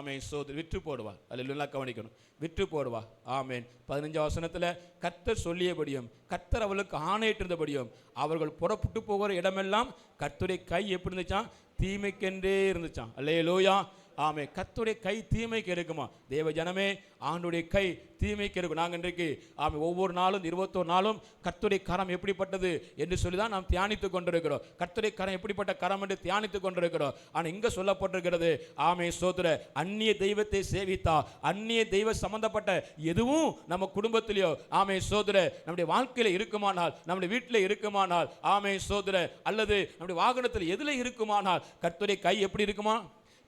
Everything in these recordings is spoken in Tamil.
ஆமேன் சோதரி விற்று போடுவா. அல்லேலூயா, கவனிக்கணும், விற்று போடுவா. ஆமேன். 15 வசனத்தில் கர்த்தர் சொல்லியபடியும் கர்த்தர் அவளுக்கு ஆணையிட்டிருந்தபடியும் அவர்கள் புறப்பட்டு போகிற இடமெல்லாம் கர்த்தருடைய கை எப்படி இருந்துச்சான்? தீமைக்கென்றே இருந்துச்சான். அல்லேலூயா. ஆமே. கர்த்தருடைய கை தீமைக்கு இருக்குமா? தேவ ஜனமே, ஆண்டுடைய கை தீமைக்கு இருக்கும். நாங்கள் இன்றைக்கு ஒவ்வொரு நாளும் 21 நாளும் கர்த்தருடைய கரம் எப்படிப்பட்டது என்று சொல்லி தான் நாம் தியானித்து கொண்டிருக்கிறோம். கர்த்தருடைய கரம் எப்படிப்பட்ட கரம் என்று தியானித்து கொண்டிருக்கிறோம். ஆனால் இங்கே சொல்லப்பட்டிருக்கிறது, ஆமே சோதர, அந்நிய தெய்வத்தை சேவித்தா, அந்நிய தெய்வ சம்பந்தப்பட்ட எதுவும் நம்ம குடும்பத்திலேயோ ஆமே சோதர நம்முடைய வாழ்க்கையில் இருக்குமானால், நம்முடைய வீட்டில் இருக்குமானால், ஆமே சோதர, அல்லது நம்முடைய வாகனத்தில் எதில் இருக்குமானால் கர்த்தருடைய கை எப்படி இருக்குமா?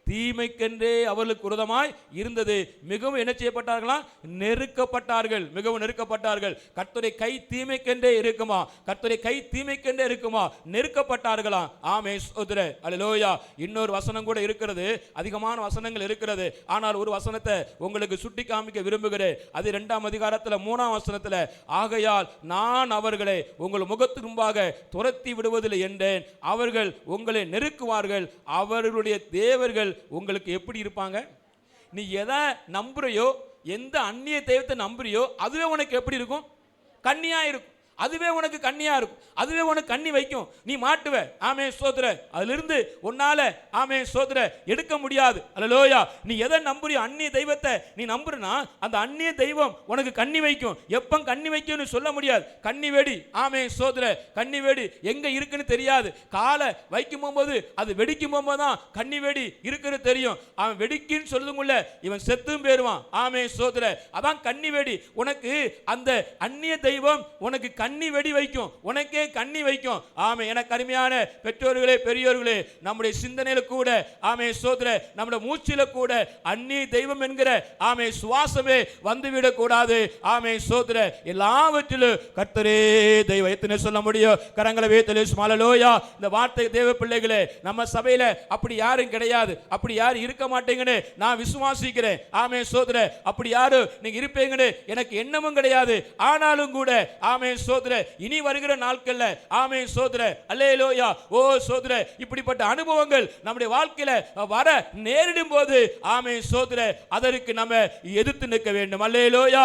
தீமைக்கென்றே அவர்களுக்கு விரோதமாய் இருந்தது. மிகவும் என்ன செய்யப்பட்டார்களா? நெருக்கப்பட்டார்கள், மிகவும் நெருக்கப்பட்டார்கள். கர்த்தருடைய கை தீமைக்கென்றே இருக்குமா? கர்த்தருடைய கை தீமைக்கென்றே இருக்குமா? நெருக்கப்பட்டார்களா? ஆமே சோதரே, அல்லேலூயா. இன்னொரு வசனம் கூட இருக்கிறது, அதிகமான வசனங்கள் இருக்கிறது. ஆனால் ஒரு வசனத்தை உங்களுக்கு சுட்டி காமிக்க விரும்புகிறேன். அது 2ஆம் அதிகாரத்தில் 3ஆம் வசனத்தில், ஆகையால் நான் அவர்களை உங்கள் முகத்துக்கு முன்பாக துரத்தி விடுவதில்லை என்றேன், அவர்கள் உங்களை நெருக்குவார்கள், அவர்களுடைய தேவர்கள் உங்களுக்கு எப்படி இருப்பாங்க? நீ எதை நம்புறியோ, எந்த அந்நிய தெய்வத்தை நம்புறியோ, அதுவே உனக்கு எப்படி இருக்கும்? கண்ணியா இருக்கும். அதுவே உனக்கு கண்ணியா இருக்கும், அதுவே உனக்கு கண்ணி வைக்கும். நீ மாட்டுவ. ஆமே சோதர, அதிலிருந்து உன்னால ஆமே சோதர எடுக்க முடியாது. அல்லேலூயா. நீ எதை நம்புறியோ, அந்நிய தெய்வத்தை நீ நம்புறனா, அந்த அந்நிய தெய்வம் உனக்கு கண்ணி வைக்கும். எப்ப கண்ணி வைக்கும்னு சொல்ல முடியாது. கண்ணி வெடி, ஆமே சோதர, கண்ணி வெடி எங்க இருக்குன்னு தெரியாது. காலை வைக்கும் போது அது வெடிக்கும் போது தான் கண்ணி வெடி இருக்குன்னு தெரியும். அவன் வெடிக்குன்னு சொல்லுதுக்குள்ள இவன் செத்தும் போயிருவான். ஆமே சோதர, அதான் கண்ணி வெடி. உனக்கு அந்த அந்நிய தெய்வம் உனக்கு கண்ணி வெடி வைக்கும், உனக்கே கண்ணி வைக்கும். ஆமே. எனக்கு அருமையான பெற்றோர்களே, பெரியோர்களே, நம்முடைய சிந்தனையில கூட ஆமே சோதர, நம்முடைய மூச்சில கூட அந்நிய தெய்வம் என்கிற ஆமே சுவாசமே வந்துவிடக் கூடாது. ஆமே சோதர, எல்லாவற்றிலும் கர்த்தரே தெய்வம். எத்தனை சொல்ல முடியும்? கரங்களை வைத்து ஹல்லேலூயா. இந்த வார்த்தை தேவ பிள்ளைகளே, நம்ம சபையில அப்படி யாரும் கிடையாது, அப்படி யாரும் இருக்க மாட்டீங்கன்னு நான் விசுவாசிக்கிறேன். ஆமே சோதர, அப்படி யாரும் நீங்க இருப்பீங்கன்னு எனக்கு எண்ணமும் கிடையாது. ஆனாலும் கூட ஆமே சோதர, இனி வருகிற நாட்கள்ல ஆமே சோதர, அல்லேலூயா, ஓ சோதர, இப்படிப்பட்ட அனுபவங்கள் நம்முடைய வாழ்க்கையில வர நேரிடும் போது ஆமே சோதர, அதற்கு நம்ம எதிர்த்து நிற்க வேண்டும். அல்லேலூயா.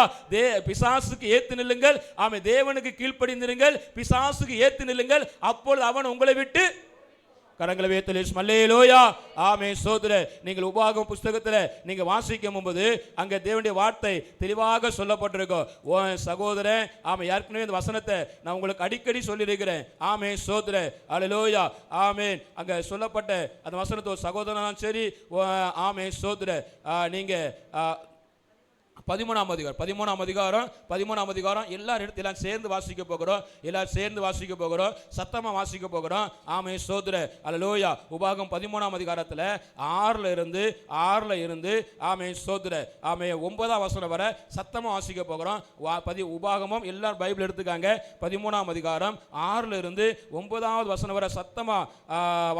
பிசாசுக்கு ஏத்து நில்லுங்கள், ஆமே தேவனுக்கு கீழ்ப்படிந்திருங்கள், பிசாசுக்கு ஏத்து நில்லுங்கள், அப்பொழுது அவன் உங்களை விட்டு கரங்களை வைத்து அல்லேலூயா. ஆமே சோதர, நீங்கள் உபாகம புஸ்தகத்தில் நீங்க வாசிக்கும் போது அங்க தேவனுடைய வார்த்தை தெளிவாக சொல்லப்பட்டிருக்கும். ஓ சகோதரன், ஆமே ஏற்கனவே இந்த வசனத்தை நான் உங்களுக்கு அடிக்கடி சொல்லியிருக்கிறேன். ஆமே சோதர, அல்லேலூயா. ஆமேன். அங்க சொல்லப்பட்ட அந்த வசனத்தை சகோதரன் சரி, ஆமே சோதர, நீங்க 13ஆம் அதிகாரம் எல்லாரும் எல்லாம் சேர்ந்து வாசிக்க போகிறோம். எல்லாரும் சேர்ந்து வாசிக்க போகிறோம், சத்தமா வாசிக்க போகிறோம். ஆமே சோதர, அல்லேலூயா. உபாகம் 13ஆம் அதிகாரத்தில் 6ல இருந்து ஆமே சோதர, ஆமே 9ஆம் வசனம் வரை சத்தமா வாசிக்க போகிறோம். உபாகமும் எல்லாரும் பைபிள் எடுத்துக்காங்க. 13ஆம் அதிகாரம் 6ல இருந்து 9வது வசனம் வரை சத்தமா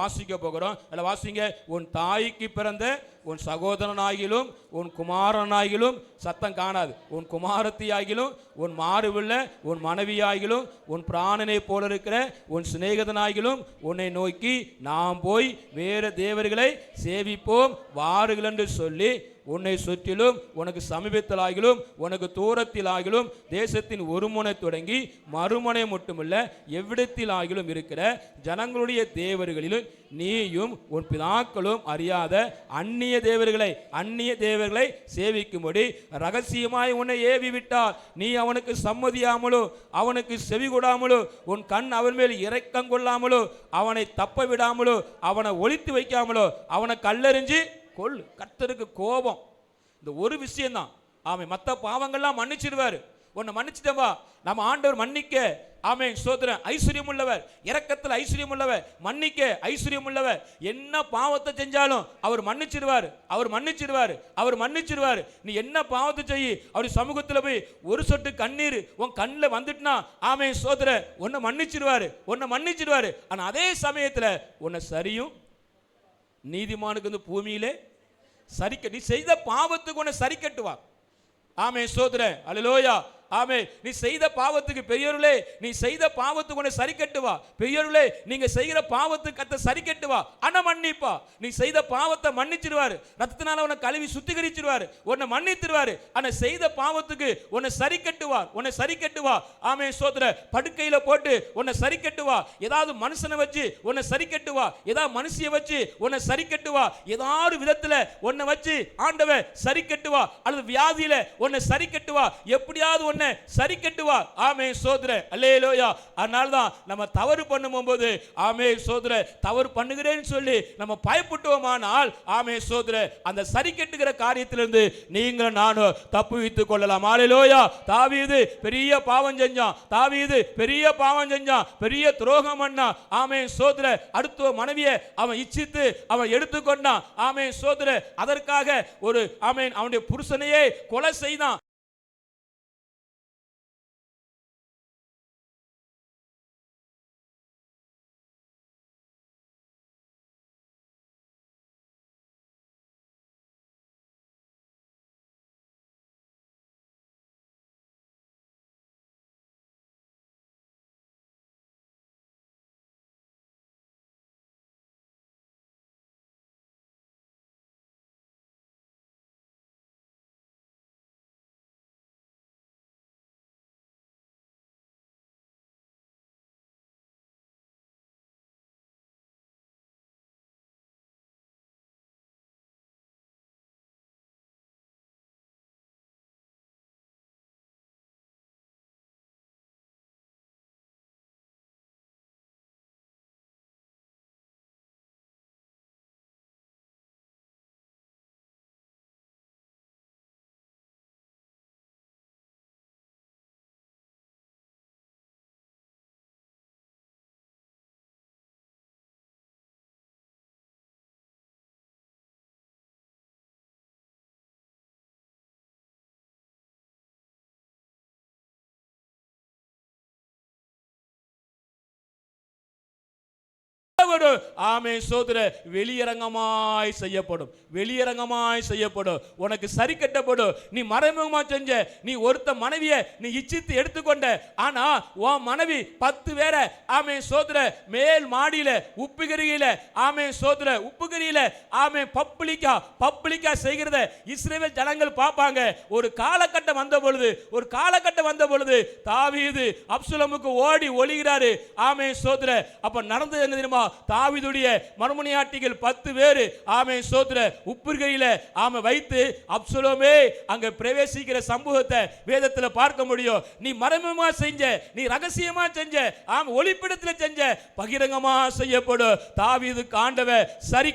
வாசிக்க போகிறோம். அதில் வாசிங்க. உன் தாய்க்கு பிறந்த உன் சகோதரனாகிலும் உன் குமாரனாகிலும், சத்தம் காணாது, உன் குமாரத்தி ஆகிலும், உன் மாறுவில்ல உன் மனைவியாகிலும், உன் பிராணனை போல இருக்கிற உன் சிநேகிதனாகிலும் உன்னை நோக்கி நாம் போய் வேறு தேவர்களை சேவிப்போம் வாருங்கள் என்று சொல்லி உன்னை சுற்றிலும் உனக்கு சமீபத்திலாகிலும் உனக்கு தூரத்திலாகிலும் தேசத்தின் ஒரு முனை தொடங்கி மறுமுனை மட்டுமல்ல எவ்விடத்திலாகிலும் இருக்கிற ஜனங்களுடைய தேவர்களிலும் நீயும் உன் பிதாக்களும் அறியாத அந்நிய தேவர்களை சேவிக்கும்படி ரகசியமாய் உன்னை ஏவி விட்டார். நீ அவனுக்கு சம்மதியாமலோ அவனுக்கு செவி கொடாமலோ உன் கண் அவன் மேல் இரக்கம் கொள்ளாமலோ அவனை தப்ப விடாமலோ அவனை ஒளித்து வைக்காமலோ அவனை கல்லெறிஞ்சு கொல். கர்த்தருக்கு கோபம் இந்த ஒரு விஷயம்தான். ஆமே. மற்ற பாவங்கள்லாம் மன்னிச்சிடுவார். உன்னை மன்னிச்சிட்டவா நம்ம ஆண்டவர் மன்னிக்க ஆமே சோதரன் ஐஸ்வர்யம் உள்ளவர், இரக்கத்தில் ஐஸ்வர்யம் உள்ளவர், மன்னிக்க ஐஸ்வர்யம் உள்ளவர். என்ன பாவத்தை செஞ்சாலும் அவர் மன்னிச்சிடுவார். நீ என்ன பாவத்தை செய்ய அவர் சமூகத்தில் போய் ஒரு சொட்டு கண்ணீர் உன் கண்ணில் வந்துட்டுனா ஆமே சோதர உன்னை மன்னிச்சிடுவாரு. ஆனா அதே சமயத்தில் உன்னை சரியும் நீதிமானுக்கு வந்து பூமியிலே சரிக்க, நீ செய்த பாவத்துக்கு உன்னை சரி கட்டுவா. ஆமே சோதர, அல்லேலூயா. ஆமே, நீ செய்த பாவத்துக்கு பெரியவர்களே, நீ செய்த பாவத்துக்கு உன்னை சரி கட்டுவா. பெரியவர்களே, நீங்க செய்கிற பாவத்துக்கு கத்த சரி கட்டுவா. ஆனா மன்னிப்பா. நீ செய்த பாவத்தை மன்னிச்சிடுவாரு. ரத்தத்தினால உன்னை கழுவி சுத்திகரிச்சிடுவாரு. உன்னை மன்னித்திடுவாரு. ஆனா செய்த பாவத்துக்கு உன்னை சரி கட்டுவார். உன்னை சரி கட்டுவா. ஆமே சோதர. படுக்கையில போட்டு உன்னை சரி கட்டுவா. ஏதாவது மனுஷனை வச்சு உன்னை சரி கட்டுவா. ஏதாவது மனுஷியை வச்சு உன்னை சரி கட்டுவா. ஏதாவது விதத்துல உன்னை வச்சு ஆண்டவர் சரி கட்டுவா. அல்லது வியாதியில உன்னை சரி கட்டுவா. எப்படியாவது உன்னை சரி கட்டுவா. ஆமே சோதர. அல்லேலூயா. அதனால தான் நம்ம தவறு பண்ணும்போது ஆமே சோதர, தவறு பண்ணுகிறேன்னு சொல்லி நம்ம பயப்பட்டோமானால் ஆமே சோதர, அந்த சரி கட்டுகிற காரியத்திலிருந்து நீங்களும் நானும் தப்பு வைத்துக் கொள்ளலாம். அல்லேலூயா. தாவீது பெரிய பாவம் செஞ்சான். தாவீது பெரிய பாவம் செஞ்சான். பெரிய துரோகம் பண்ணான். ஆமே சோதர. அடுத்த மனைவியை அவன் இச்சித்து அவன் எடுத்துக்கொண்டான். ஆமே சோதர. அதற்காக ஒரு ஆமென் அவனுடைய புருஷனையே கொலை செய்தான். ஆமே சோதர. வெளியரங்கமாய் செய்யப்படும். வெளியரங்கமாய் செய்யப்படும். உனக்கு சரி கட்டப்படும். நீ மறைமுகமா செஞ்ச. நீ ஒருத்த மனைவியை நீ இச்சித்து எடுத்துக்கொண்ட. ஆனா உன் மனைவி 10 பேரை ஆமே சோதர மேல் மாடியில உப்புகிரியில ஆமே சோதர உப்புகிரியில ஆமே பப்ளிக்கா செய்கிறத இஸ்ரவேல் ஜனங்கள் பார்ப்பாங்க. ஒரு காலகட்டம் வந்த பொழுது தாவீது அப்சலோமுக்கு ஓடி ஒளிகிறாரு. ஆமே சோதர. அப்ப நடந்தது என்ன தெரியுமா? தாவீதுடைய மறுமனையாட்டிகள் 10 பேர் ஆமே சோதர உப்புகையில ஆமே வைத்து அப்சலோமே அங்க பிரவேசிக்கிற சம்பவத்தை வேதத்துல பார்க்க முடியும். நீ மறைமுகமா செஞ்ச, நீ ரகசியமா செஞ்ச, ஆமே ஒளிப்பிடத்துல செஞ்ச, பகிரங்கமா செய்யப்படும். தாவீதுக்கு ஆண்டவர் சரி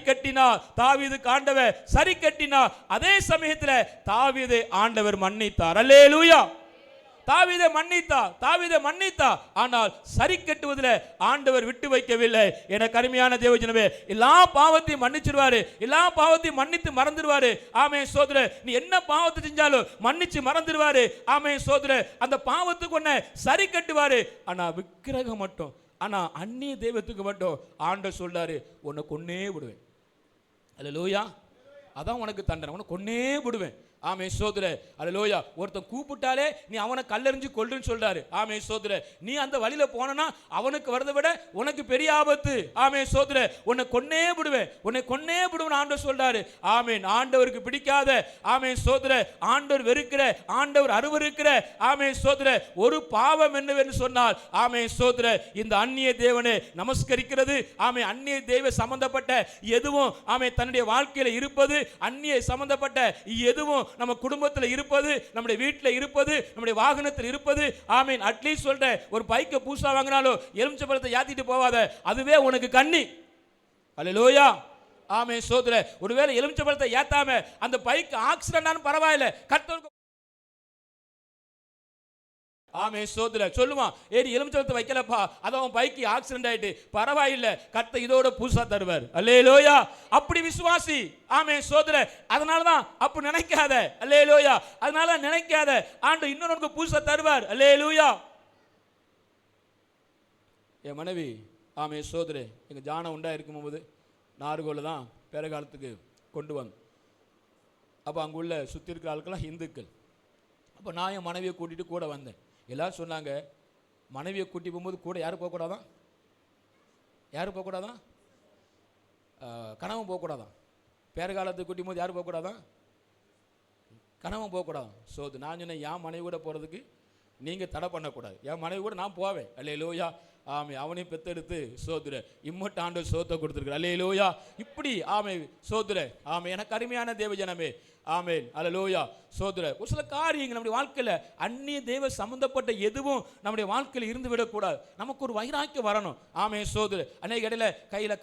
கட்டினா. அதே சமயத்துல தாவீதை ஆண்டவர் மன்னித்தார். அல்லேலூயா. தாவீதை மன்னித்தா. ஆனால் சரி கட்டுவதில் ஆண்டவர் விட்டு வைக்கவில்லை. எனக்கு அருமையான தேவஜனமே, எல்லா பாவத்தையும் மன்னிச்சிருவாரு. எல்லா பாவத்தையும் மன்னித்து மறந்துடுவாரு. ஆமே சோதர. நீ என்ன பாவத்தை செஞ்சாலும் மன்னிச்சு மறந்துடுவாரு. ஆமே சோதர. அந்த பாவத்துக்கு ஒன்ன சரி கட்டுவாரு. ஆனா விக்கிரகம் மட்டும், ஆனா அந்நிய தெய்வத்துக்கு மட்டும் ஆண்டவர் சொல்றாரு, உன்னை கொன்னே விடுவேன். அல்லேலூயா. அதான் உனக்கு தண்டனை, உன்னை கொன்னே விடுவேன். ஆமே சோதர. அல்லேலூயா. ஒருத்தன் கூப்பிட்டாலே நீ அவனை கல்லெறிஞ்சு கொல்லுன்னு சொல்றாரு. ஆமே சோதர. நீ அந்த வழியில போனா அவனுக்கு வரதை விட உனக்கு பெரிய ஆபத்து. ஆமே சோதர. உன்னை கொன்னே விடுவேன் ஆண்டவர் சொல்றாரு. ஆமேன். ஆண்டவருக்கு பிடிக்காத ஆமே சோதர, ஆண்டவர் வெறுக்கிற, ஆண்டவர் அருவருக்கிற ஆமே சோதர ஒரு பாவம் என்னவென்று சொன்னால் ஆமே சோதர இந்த அந்நிய தேவனை நமஸ்கரிக்கிறது. ஆமே அந்நிய தேவ சம்பந்தப்பட்ட எதுவும் ஆமே தன்னுடைய வாழ்க்கையில இருப்பது, அந்நிய சம்பந்தப்பட்ட எதுவும் நம்ம குடும்பத்தில் இருப்பது, நம்முடைய வீட்டில் இருப்பது, நம்முடைய வாகனத்தில் இருப்பது. ஆமீன். அட்லீஸ்ட் சொல்றேன், ஒரு பைக்கை பூசா வாங்கினாலும் எலுமிச்சை பழத்தை ஏத்திட்டு போவாத, அதுவே உனக்கு கண்ணி. அல்லேலூயா. ஆமே சோதர. ஒருவேளை எலுமிச்சை பழத்தை ஏத்தாம அந்த பைக் ஆக்சிடென்ட் ஆன பரவாயில்லை, கர்த்தருக்கு ஆமே சோதர சொல்லுவான், ஏறி எலுமிச்சை வைக்கலப்பா, அதான் பைக்கு ஆக்சிடென்ட் ஆயிட்டு, பரவாயில்லை, கர்த்தர் இதோட புதுசா தருவார். அல்லேலூயா. அப்படி விசுவாசி. ஆமே சோதர. அதனாலதான் அப்படி நினைக்காத. அல்லேலூயா. அதனால நினைக்காத, ஆண்டவர் இன்னொரு புதுசா தருவார். அல்லேலூயா. என் மனைவி ஆமே சோதரே எங்க ஜானம் உண்டா இருக்கும் போது நார்கோல தான் பேரகாலத்துக்கு கொண்டு வந்து, அப்போ அங்குள்ள சுற்றி இருக்கிற ஆட்கள்லாம் இந்துக்கள். அப்போ நான் என் மனைவியை கூட்டிகிட்டு கூட வந்தேன். எல்லோரும் சொன்னாங்க, மனைவியை கூட்டி போகும்போது கூட யார் போகக்கூடாதான்? யார் போகக்கூடாதான்? கணவன் போகக்கூடாதான். பேறுகாலத்துக்கு கூட்டியும் போது யார் போகக்கூடாதான்? கணவன் போகக்கூடாதான். ஸோ அது நான் சொன்னேன், என் மனைவி கூட போகிறதுக்கு நீங்கள் தடை பண்ணக்கூடாது. என் மனைவி கூட நான் போவேன். அல்லேலூயா. ஆமே, அவனையும் பெத்தெடுத்து சோதுர இம்மட்டு ஆண்டு சோத்தை கொடுத்துருக்குற. அல்லேலூயா. இப்படி ஆமே சோதுர. ஆமே, எனக்கு அருமையான தேவஜனமே. ஆமேன். அல்லேலூயா. சோதர ஒரு சில காரியங்கள் நம்முடைய வாழ்க்கையில் அந்நிய தெய்வ சம்பந்தப்பட்ட எதுவும் நம்முடைய வாழ்க்கையில் இருந்து விடக்கூடாது. நமக்கு ஒரு வைராக்கியம் வரணும். ஆமே சோதர. அன்னைக்கு இடையில கையில்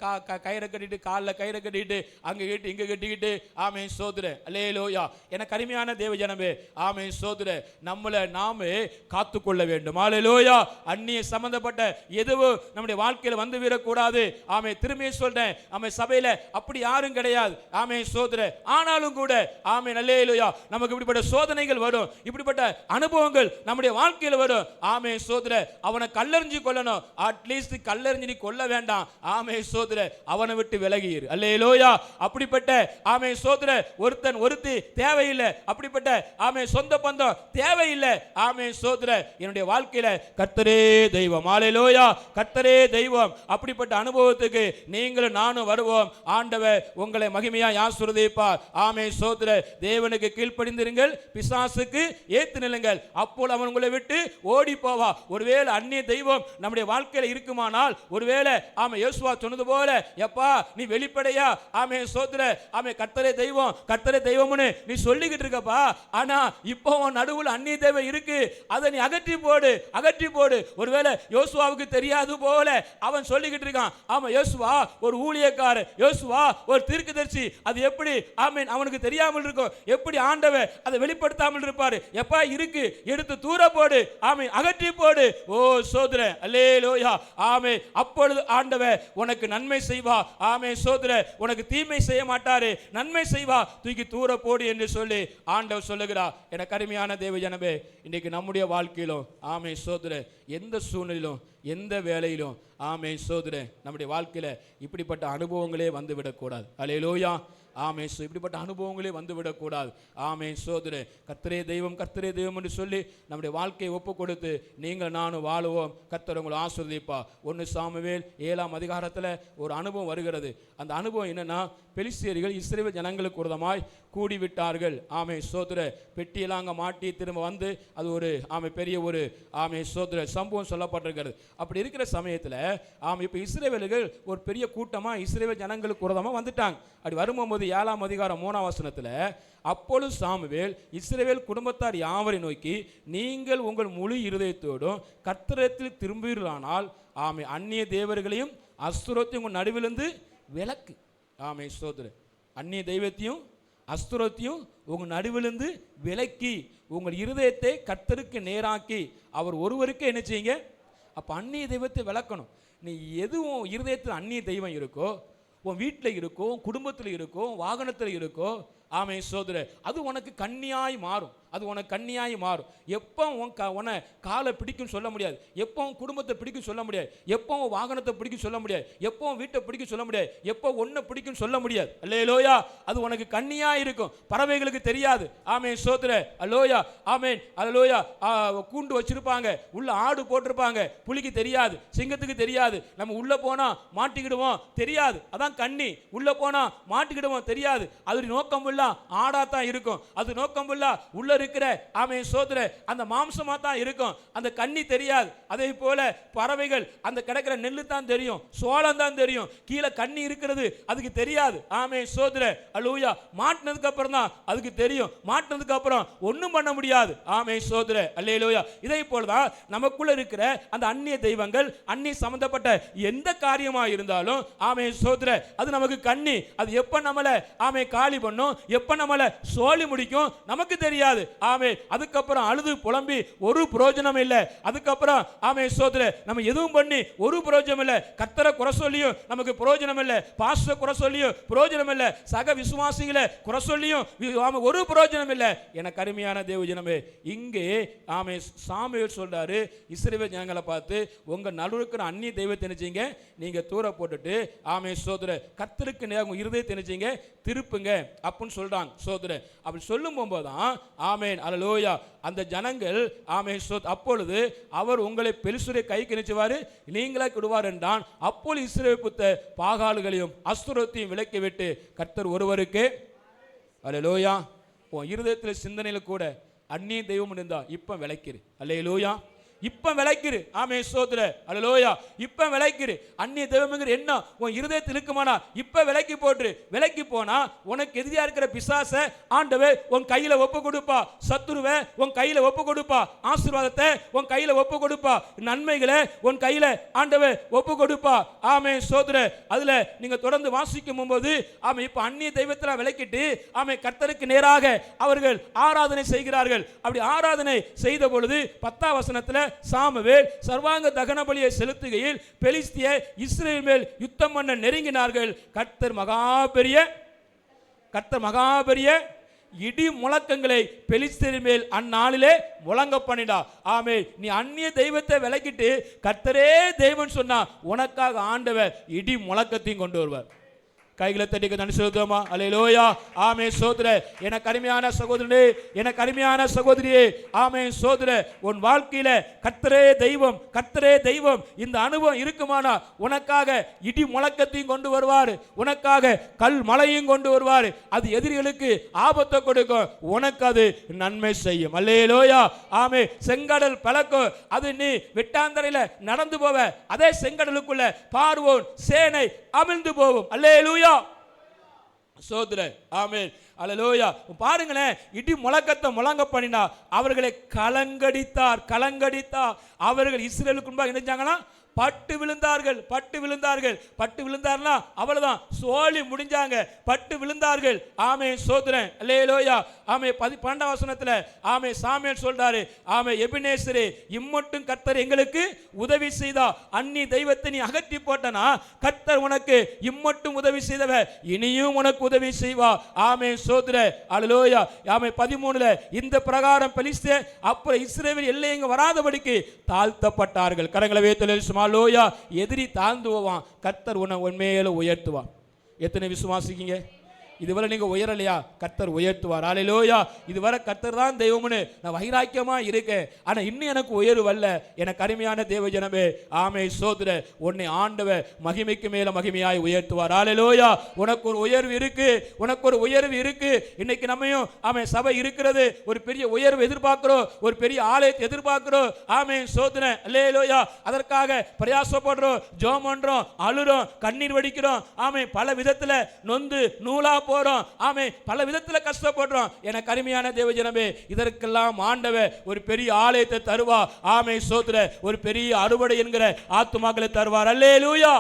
கயிறை கட்டிட்டு, காலில் கயிறை கட்டிக்கிட்டு, அங்கே கட்டி இங்கே கட்டிக்கிட்டு, ஆமே சோதர. அல்லேலூயா. எனக்கு அருமையான தேவஜனமே. ஆமே சோதர. நம்மளை நாமே காத்துக்கொள்ள வேண்டும். அல்லேலூயா. அந்நிய சம்பந்தப்பட்ட எதுவும் நம்முடைய வாழ்க்கையில் வந்து விடக்கூடாது. ஆமே, திரும்பியே சொல்றேன், ஆமே சபையில் அப்படி யாரும் கிடையாது. ஆமே சோதர. ஆனாலும் கூட ஆமே அல்லேலூயா, நமக்கு இப்படிப்பட்ட சோதனைகள் வரும், இப்படிப்பட்ட அனுபவங்கள் நம்முடைய வாழ்க்கையில் வரும். ஆமே சோதர. அவனை கல்லெறிஞ்சு கொள்ளணும். அட்லீஸ்ட் கல்லெறிஞ்சு நீ கொல்ல வேண்டாம். ஆமே சோதர. அவனை விட்டு விலகிரு. அல்லேலூயா. அப்படிப்பட்ட ஆமே சோதர ஒருத்தன் ஒருத்தி தேவையில்லை. அப்படிப்பட்ட ஆமே சொந்த பந்தம் தேவையில்லை. ஆமே சோதர. என்னுடைய வாழ்க்கையில கர்த்தரே தெய்வம். அல்லேலூயா. கர்த்தரே தெய்வம். அப்படிப்பட்ட அனுபவத்துக்கு நீங்களும் நானும் வருவோம். ஆண்டவர் உங்களை மகிமையாய் ஆசீர்வதிப்பார். ஆமே சோதர. தேவனுக்கு கீழ்ப்படிந்திருங்கள், பிசாசுக்கு ஏத்து நில்லுங்கள், அப்போது அவன் உங்களை விட்டு ஓடி போவா. ஒருவேளை அந்நிய தெய்வம் நம்முடைய வாழ்க்கையில் இருக்குமானால், ஒருவேளை ஆமே யோசுவா சொன்னது போல, எப்பா நீ வெளிப்படையா ஆமே சோதர ஆமே கர்த்தரே தெய்வம் கர்த்தரே தெய்வம்னு நீ சொல்லிக்கிட்டு இருக்கப்பா, ஆனா இப்போ உன் நடுவில் அந்நிய தெய்வம் இருக்கு, அதை நீ அகற்றி போடு, அகற்றி போடு. ஒருவேளை யோசுவாவுக்கு தெரியாது போல அவன் சொல்லிக்கிட்டு இருக்கான். ஆமா, யோசுவா ஒரு ஊழியக்காரர், யோசுவா ஒரு தீர்க்கதரிசி, அது எப்படி ஆமென் அவனுக்கு தெரியாமல் இருக்கும்? எப்படி ஆண்டவர் அதை வெளிப்படுத்தாமல் இருப்பாரு? எப்பா இருக்கு, எடுத்து தூர போடு, ஆமென் அகற்றி போடு. ஓ சோதர. அல்லேலூயா. ஆமே, அப்பொழுது ஆண்டவர் உனக்கு நன்மை செய்வா. ஆமே சோதர. உனக்கு தீமை செய்ய மாட்டாரு, நன்மை செய்வா, தூக்கி தூர போடு என்று சொல்லி ஆண்டவர் சொல்லுகிறார். எனக்கு அருமையான தேவஜனமே, இன்னைக்கு நம்முடைய வாழ்க்கையிலும் ஆமே சோதர, எந்த சூழ்நிலையிலும் எந்த வேலையிலும் ஆமே சோதர, நம்முடைய வாழ்க்கையில இப்படிப்பட்ட அனுபவங்களே வந்து விடக்கூடாது. அல்லேலூயா. ஆமே, இப்படிப்பட்ட அனுபவங்களே வந்துவிடக்கூடாது. ஆமே சோதரே. கர்த்தரே தெய்வம் கர்த்தரே தெய்வம் என்று சொல்லி நம்முடைய வாழ்க்கையை ஒப்பு கொடுத்து நீங்கள் நானும் வாழுவோம். கர்த்தர் உங்களை ஆசீர்வதிப்பா. 1 சாமுவேல் 7ஆம் அதிகாரத்தில் ஒரு அனுபவம் வருகிறது. அந்த அனுபவம் என்னன்னா, பெலிஸ்தியர்கள் இஸ்ரவேல் ஜனங்களுக்கு விரோதமாய் கூடிவிட்டார்கள். ஆமே சோதர. பெட்டியெல்லாம் அங்கே மாட்டி திரும்ப வந்து அது ஒரு ஆமே பெரிய ஒரு ஆமே சோதர சம்பவம் சொல்லப்பட்டிருக்கிறது. அப்படி இருக்கிற சமயத்தில் ஆமே இப்போ இஸ்ரவேலர்கள் ஒரு பெரிய கூட்டமாக இஸ்ரவேல் ஜனங்களுக்கு விரோதமாக வந்துட்டாங்க. அப்படி வரும்போது 7ஆம் அதிகாரம் 3ஆம் வசனத்தில், அப்பொழுது சாமுவேல் இஸ்ரவேல் குடும்பத்தார் யாவரை நோக்கி, நீங்கள் உங்கள் முழு இருதயத்தோடும் கர்த்தரிடத்தில் திரும்புவீர்களானால் ஆமே அந்நிய தேவர்களையும் அஸ்தரோத்தையும் உங்கள் நடுவிலிருந்து விலக்கு. ஆமே சோதர. அந்நிய தெய்வத்தையும் அஸ்தரோத்தையும் உங்கள் நடுவிலிருந்து விலக்கி உங்கள் இருதயத்தை கர்த்தருக்கு நேராக்கி அவர் ஒருவருக்கு என்ன செய்யுங்க? அப்போ அந்நிய தெய்வத்தை விளக்கணும். நீ எதுவும் இருதயத்தில் அந்நிய தெய்வம் இருக்கோ, உன் வீட்டில் இருக்கோ, குடும்பத்தில் இருக்கோ, வாகனத்தில் இருக்கோ, ஆமே சோதர, அது உனக்கு கண்ணியாய் மாறும். அது உனக்கு கண்ணியாய் மாறும். எப்போ உன்னை காலை பிடிக்கும் சொல்ல முடியாது, எப்போ உன் குடும்பத்தை பிடிக்கும் சொல்ல முடியாது, எப்போ உன் வாகனத்தை பிடிக்கும் சொல்ல முடியாது, எப்போ உன் வீட்டை பிடிக்கும் சொல்ல முடியாது, எப்போ ஒன்றை பிடிக்கும் சொல்ல முடியாது. அல்லேலூயா. அது உனக்கு கண்ணியாக இருக்கும். பறவைகளுக்கு தெரியாது. ஆமே சோதர. அல்லோயா. ஆமேன். அல்லோயா. கூண்டு வச்சிருப்பாங்க, உள்ள ஆடு போட்டிருப்பாங்க, புலிக்கு தெரியாது, சிங்கத்துக்கு தெரியாது. நம்ம உள்ள போனா மாட்டிக்கிடுவோம், தெரியாது. அதான் கண்ணி. உள்ள போனா மாட்டிக்கிடுவோம், தெரியாது. அது நோக்கம் ஆடாத்தான் இருக்கும். அது நோக்கம் உள்ள இருக்கிற ஆமே சோதர அந்த மாம்சமா தான் இருக்கும். அந்த கண்ணி தெரியாது. அதே போல பறவைகள் அந்த கிடக்கிற நெல்லு தான் தெரியும், சோளம் தான் தெரியும், கீழே கண்ணி இருக்கிறது அதுக்கு தெரியாது. ஆமே சோதர. அல்லேலூயா. மாட்டினதுக்கு அப்புறம் தான் அதுக்கு தெரியும். மாட்டினதுக்கு அப்புறம் ஒன்றும் பண்ண முடியாது. ஆமே சோதர. அல்லேலூயா. இதே போலதான் நமக்குள்ள இருக்கிற அந்த அந்நிய தெய்வங்கள், அந்நிய சம்பந்தப்பட்ட எந்த காரியமா இருந்தாலும் ஆமே சோதர, அது நமக்கு கண்ணி. அது எப்ப நம்மள ஆமே காலி பண்ணும், எப்ப நம்மள சோழி முடிக்கும் நமக்கு தெரியாது. ஆமே. அதுக்கப்புறம் அழுது புலம்பி ஒரு பிரயோஜனம் இல்லை. அதுக்கப்புறம் ஆமே சோதர நம்ம எதுவும் பண்ணி ஒரு பிரயோஜனம் இல்லை. கர்த்தரை குறை சொல்லியும் நமக்கு பிரயோஜனம் இல்லை, பாஸ்டரை குறை சொல்லியும் பிரயோஜனம் இல்லை, சக விசுவாசிகளை குறை சொல்லியும் ஒரு பிரயோஜனம் இல்லை. எனக்கு அருமையான தேவஜனமே, இங்கே ஆமே சாமுவேல் சொல்றாரு இஸ்ரவேல் ஜனங்களை பார்த்து, உங்க நடுவுல இருக்கிற அந்நிய தெய்வத்தை நினைச்சீங்க நீங்க தூர போட்டுட்டு ஆமே சோதர கர்த்தருக்கு நேரம் இருதயத்தை நினைச்சீங்க திருப்புங்க அப்படின்னு சொல்றாங்க. சோதரன் அப்படி சொல்லும் போதுதான் ஆமேன் அல்லேலூயா அந்த ஜனங்கள் ஆமேன் அப்பொழுது அவர் உங்களை பெலிஸ்தருடைய கைக்கு நினைச்சுவாரு, நீங்களே விடுவார் என்றான். அப்பொழுது இஸ்ரவேல் புத்த பாகால்களையும் அஸ்தரோத்தையும் விலக்கி விட்டு கர்த்தர் ஒருவருக்கு அல்லேலூயா. உன் இருதயத்தில் சிந்தனையில கூட அந்நிய தெய்வம் இருந்தா இப்ப விளக்கிரு. அல்லேலூயா. இப்ப விளைக்கிரு. ஆமே சோதர அல்லேலூயா. இப்ப விளைக்கிரு. அந்நிய தெய்வம்ங்கிற என்ன உன் இருதயத்தில் இருக்குமானா இப்ப விலக்கி போட்டு, விலக்கி போனா உனக்கு எதிரியா இருக்கிற பிசாசை ஆண்டவே உன் கையில ஒப்பு கொடுப்பா. சத்துருவை உன் கையில ஒப்பு கொடுப்பா. ஆசீர்வாதத்தை உன் கையில ஒப்பு கொடுப்பா. நன்மைகளை உன் கையில ஆண்டவே ஒப்பு கொடுப்பா. ஆமே சோதர. அதுல நீங்க தொடர்ந்து வாசிக்கும் போது ஆமே இப்ப அந்நிய தெய்வத்தில் விலக்கிட்டு ஆமே கர்த்தருக்கு நேராக அவர்கள் ஆராதனை செய்கிறார்கள். அப்படி ஆராதனை செய்த பொழுது 10ஆம் வசனத்தில் சாமுவேல் சர்வாங்க தகன பலியை செலுத்துகையில் பெலிஸ்தியர் இஸ்ரவேல் மேல் யுத்தம் பண்ண நெருங்கினார்கள். கர்த்தர் மகா பெரிய இடி முழக்கங்களை பெலிஸ்தரின் மேல் அந்நாளிலே முழங்க பண்ணிடா. ஆமே நீ அந்நிய தெய்வத்தை விலக்கிட்டு கர்த்தரே தெய்வம் சொன்னா உனக்காக ஆண்டவர் இடி முழக்கத்தையும் கொண்டு வருவார். கைகளை தட்டிக்கு நன்றி செலுத்துவோமா? அல்லேலூயா. ஆமே சோதர. எனக்கு அருமையான சகோதரனே, எனக்கு அருமையான சகோதரியே, ஆமே சோதர, உன் வாழ்க்கையில கர்த்தரே தெய்வம், கர்த்தரே தெய்வம் இந்த அனுபவம் இருக்குமானா உனக்காக இடி முழக்கத்தையும் கொண்டு வருவார், உனக்காக கல் மலையும் கொண்டு வருவார். அது எதிரிகளுக்கு ஆபத்தை கொடுக்கும், உனக்கு அது நன்மை செய்யும். அல்லேலூயா. ஆமே செங்கடல் பலக்கும், அது நீ வெட்டாந்தரையில நடந்து போவ, அதே செங்கடலுக்குள்ள பார்வோன் சேனை அமிழ்ந்து போகும். அல்லேலூயா. சோதர. ஆமென் அல்லேலூயா. பாருங்களேன், இடி முழக்கத்தை முழங்க பண்ணினா அவர்களை கலங்கடித்தார். அவர்கள் இஸ்ரவேலுக்கு முன்பாக நினைச்சாங்கன்னா பட்டு விழுந்தார்கள்னா அவ்வளவுதான், சோழி முடிஞ்சாங்க, பட்டு விழுந்தார்கள். ஆமே சோதரன் அல்லேலூயா. ஆமே 12ஆம் வசனத்துல ஆமே சாமுவேல் சொல்றாரு, ஆமே எபினேசரே இம்மட்டும் கர்த்தர் எங்களுக்கு உதவி செய்தா. அன்னி தெய்வத்தை நீ அகற்றி போட்டனா கர்த்தர் உனக்கு இம்மட்டும் உதவி செய்தவர், இனியும் உனக்கு உதவி செய்வா. ஆமே சோதர அல்லேலூயா. ஆமே 13ல இந்த பிரகாரம் பெலிஸ்தர் அப்புறம் இஸ்ரவேல் எல்லையங்க வராதபடிக்கு தாழ்த்தப்பட்டார்கள். கரங்களை வைத்து அல்லேலூயா. எதிரி தாழ்ந்து போவான், கர்த்தர் உன்னை உண்மையில உயர்த்துவான். எத்தனை விசுவாசிக்கீங்க? இதுவரை நீங்க உயரலையா? கர்த்தர் உயர்த்துவார். அல்லேலூயா. இதுவரை கர்த்தர் தான் தெய்வம்னு நான் வைராக்கியமா இருக்கேன், ஆனா இன்னும் எனக்கு உயர்வு வரல. எனக்கு அருமையான தேவ ஜனமே, ஆமே சோதர, உன்னை ஆண்டவர் மகிமைக்கு மேல மகிமையாய் உயர்த்துவார். அல்லேலூயா. உனக்கு ஒரு உயர்வு இருக்கு. இன்னைக்கு நம்மையும் ஆமே சபை இருக்கிறது, ஒரு பெரிய உயர்வு எதிர்பார்க்கிறோம், ஒரு பெரிய ஆலயத்தை எதிர்பார்க்கிறோம். ஆமே சோதர அல்லேலூயா. அதற்காக பிரயாசப்படுறோம், ஜெபம் பண்றோம், அழுறோம், கண்ணீர் வடிக்கிறோம். ஆமே பல விதத்துல நொந்து நூலா போறோம். ஆமே பல விதத்துல கஷ்டப்படுறோம். எனக்கு அருமையான தேவஜனமே, இதற்கெல்லாம் ஆண்டவர் ஒரு பெரிய ஆலயத்தை தருவா. ஆமே சோதர, ஒரு பெரிய அறுவடை என்கிற ஆத்துமாக்களை தருவார். அல்லேலூயா.